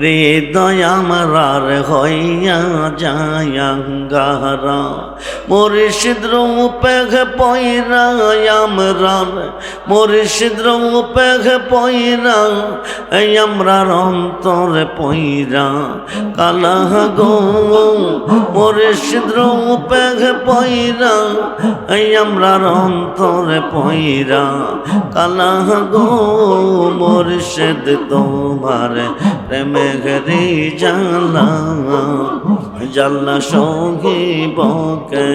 হৃদয় আমরার হইয়া যায়াঙ্গারা। মুর্শিদ রূপে পয়রা আমরার, মুর্শিদ রূপে পয়রা আমরার অন্তরে পয়রা কালা গো, মুর্শিদ রূপে পয়রা আমরার অন্তরে পয়রা কালা গো, মুর্শিদ তোমার প্রেমে ঘেরি জালা। জ্বালা সহিবকে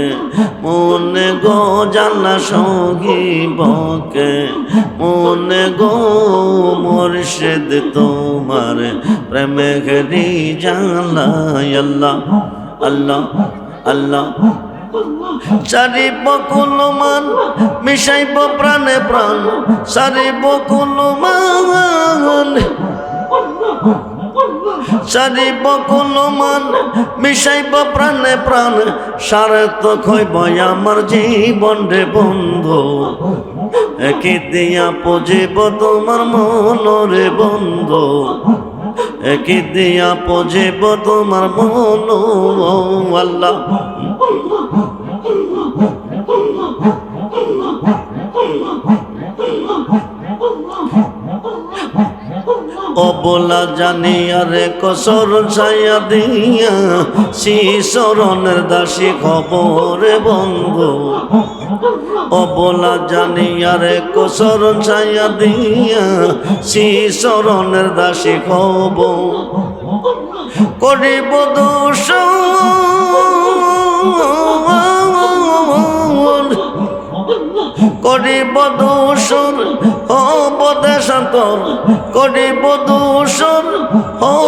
মনে গো, জ্বালা সহিবকে মনে গো, মুর্শিদ তোমার প্রেমে ঘেরি জালা। আল্লাহ আল্লাহ আল্লাহ সারিব কুলমান মিশাইব প্রাণে প্রাণ, সারিব কুলমান সারিব কুলমান মিশাইব প্রাণে প্রাণ, সার্থক হইব আমার জীবন রে বন্ধু। একে দিয়া পুজিব তোমার মন রে বন্ধু, একে দিয়া পুজিব তোমার মন। আল্লাহ অবলা জানিয়া রে কসর ছায়া দিয়া, শিশরণের দাসী খবরে বন্ধু। অবলা জানিয়া রে কসর ছায়া দিয়া, শিশরণের দাসী খবর করিব দোষ করিব দোষর উপদেশান্তর, করিব দোষর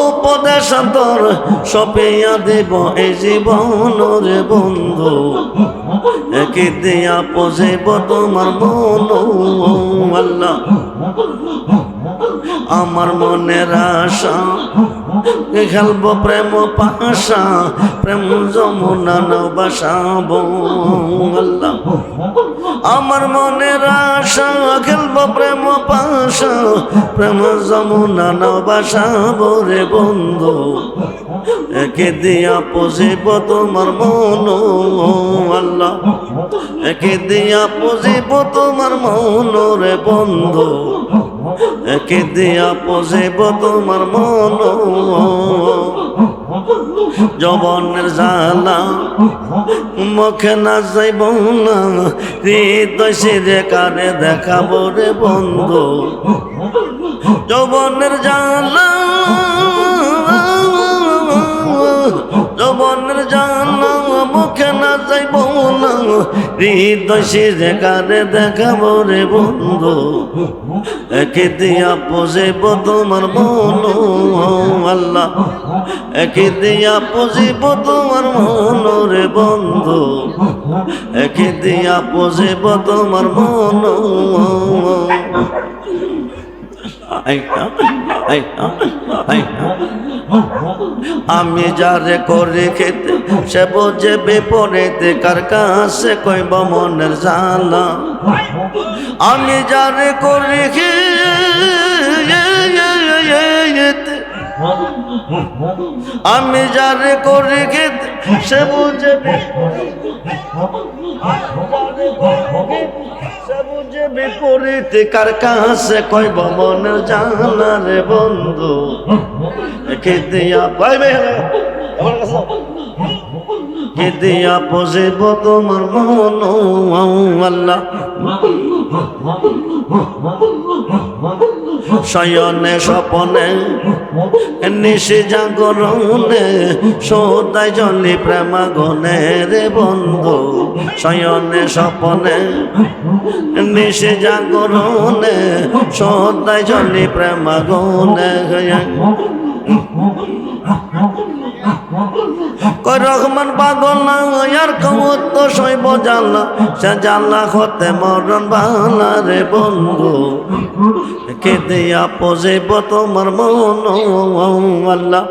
উপদেশান্তর, সপিয়া দেব এই জীবন রে বন্ধু। একে দিয়া পজিব তোমার মন। আল্লাহ আমার মনের আশা খেলব প্রেম পাশা, প্রেম যমুনা নৌ বাসাব। আল্লাহ আমার মনের আশা খেলব প্রেম পাশা, প্রেম যমুনা নৌ বাসাব রে বন্ধু। একে দিয়া পুজিব তোমার মন। আল্লাহ একে দিয়া পুজিব তোমার মন রে বন্ধু, একে দিয়া পুজিব তোমার মন। যৌবনের জ্বালা মুখে না যাইব না, হৃদয় সিরে কানে দেখাবো রে বন্ধু। যৌবনের জ্বালা যৌবনের জ্বালা মুখে না যাইব না হৃদয় সিরে কারে দেখাবো রে বন্ধু একে দিয়া পুজিব তোমার মন আল্লাহ একে দিয়া পুজিব তোমার মন রে বন্ধু একে দিয়া পুজিব তোমার মন আমি যারে করে খেতে সে বোঝে বিপরীতে কার কাছে কইব মনের জ্বালা আমি যারে করে খেতে আমি যারে করে খেতে সে বোঝে বিপরীতে কার কাছে কইব মনের জ্বালা রে বন্ধু কে দিয়া পাইবে কে দিয়া পুজিব তোমার মন আল্লাহ শয়নে স্বপনে নিশি জাগরণে সদাই জলি প্রেমাগনে রে বন্ধু শয়নে স্বপনে নিশি জাগরণে সদাই জলি প্রেমাগনে কই রহমান পাগল না আর কমত তো সইব জানলা সে জানলা হতে মরণ বালা রে বন্ধু কে দিয়া পুজিব তোমার মন আল্লাহ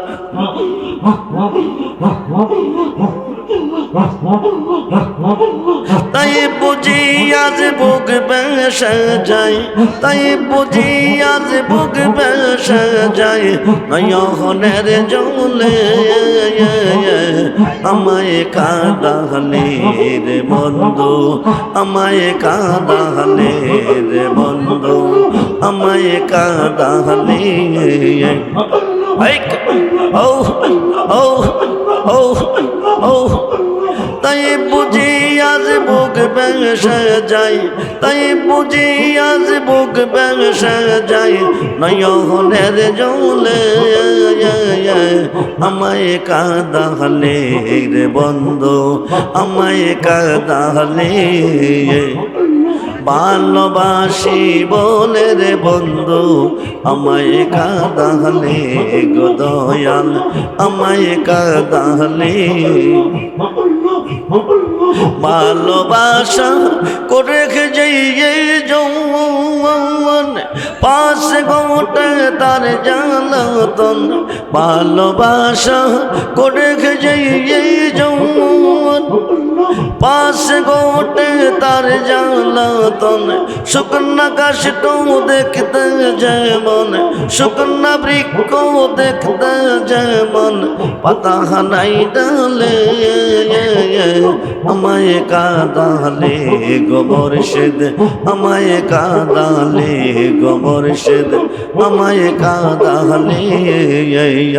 তাই বুঝি আজ বুক বেসে যাই তাই বুঝি আজ বুক বেসে যাই নয়নের জলে আমায় কাঁদালে রে বন্ধু আমায় কাঁদালে রে বন্ধু আমায় কাঁদালে ও ও ও ও তাই বুঝি আজ বুক বেসে যাই তাই বুঝি আজ বুক বেসে যাই নয়নের জলে আমায় কাঁদালে রে বন্ধু আমায় কাঁদালে ভালোবাসি বলে রে বন্ধু আমায় কাঁদালে গো দয়াল আমায় কাঁদালে ভালোবাসা করে যাইয়ে যৌবন পাঁচ গোটে তার জ্বালাতন ভালোবাসা করে যাইয়ে যৌবন পাঁচ গোটে তার জ্বালাতন শুকনা কাশটো দেখতে যেমন শুকনা বৃক্ষ দেখতে যেমন পাতা নাই ডালে আমায় কাঁদালে গোবর সেদ আমায় কাঁদালে গোবর সেদ আমায় কাঁদালে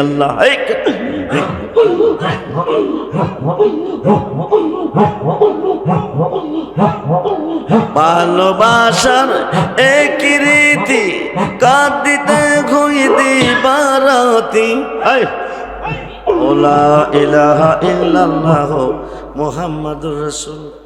আল্লাহ ভালোবাসার এক রীতি কাঁদিতে ঘুইতি বারাতি লা ইলাহা ইল্লাল্লাহ মুহাম্মাদুর রাসূল।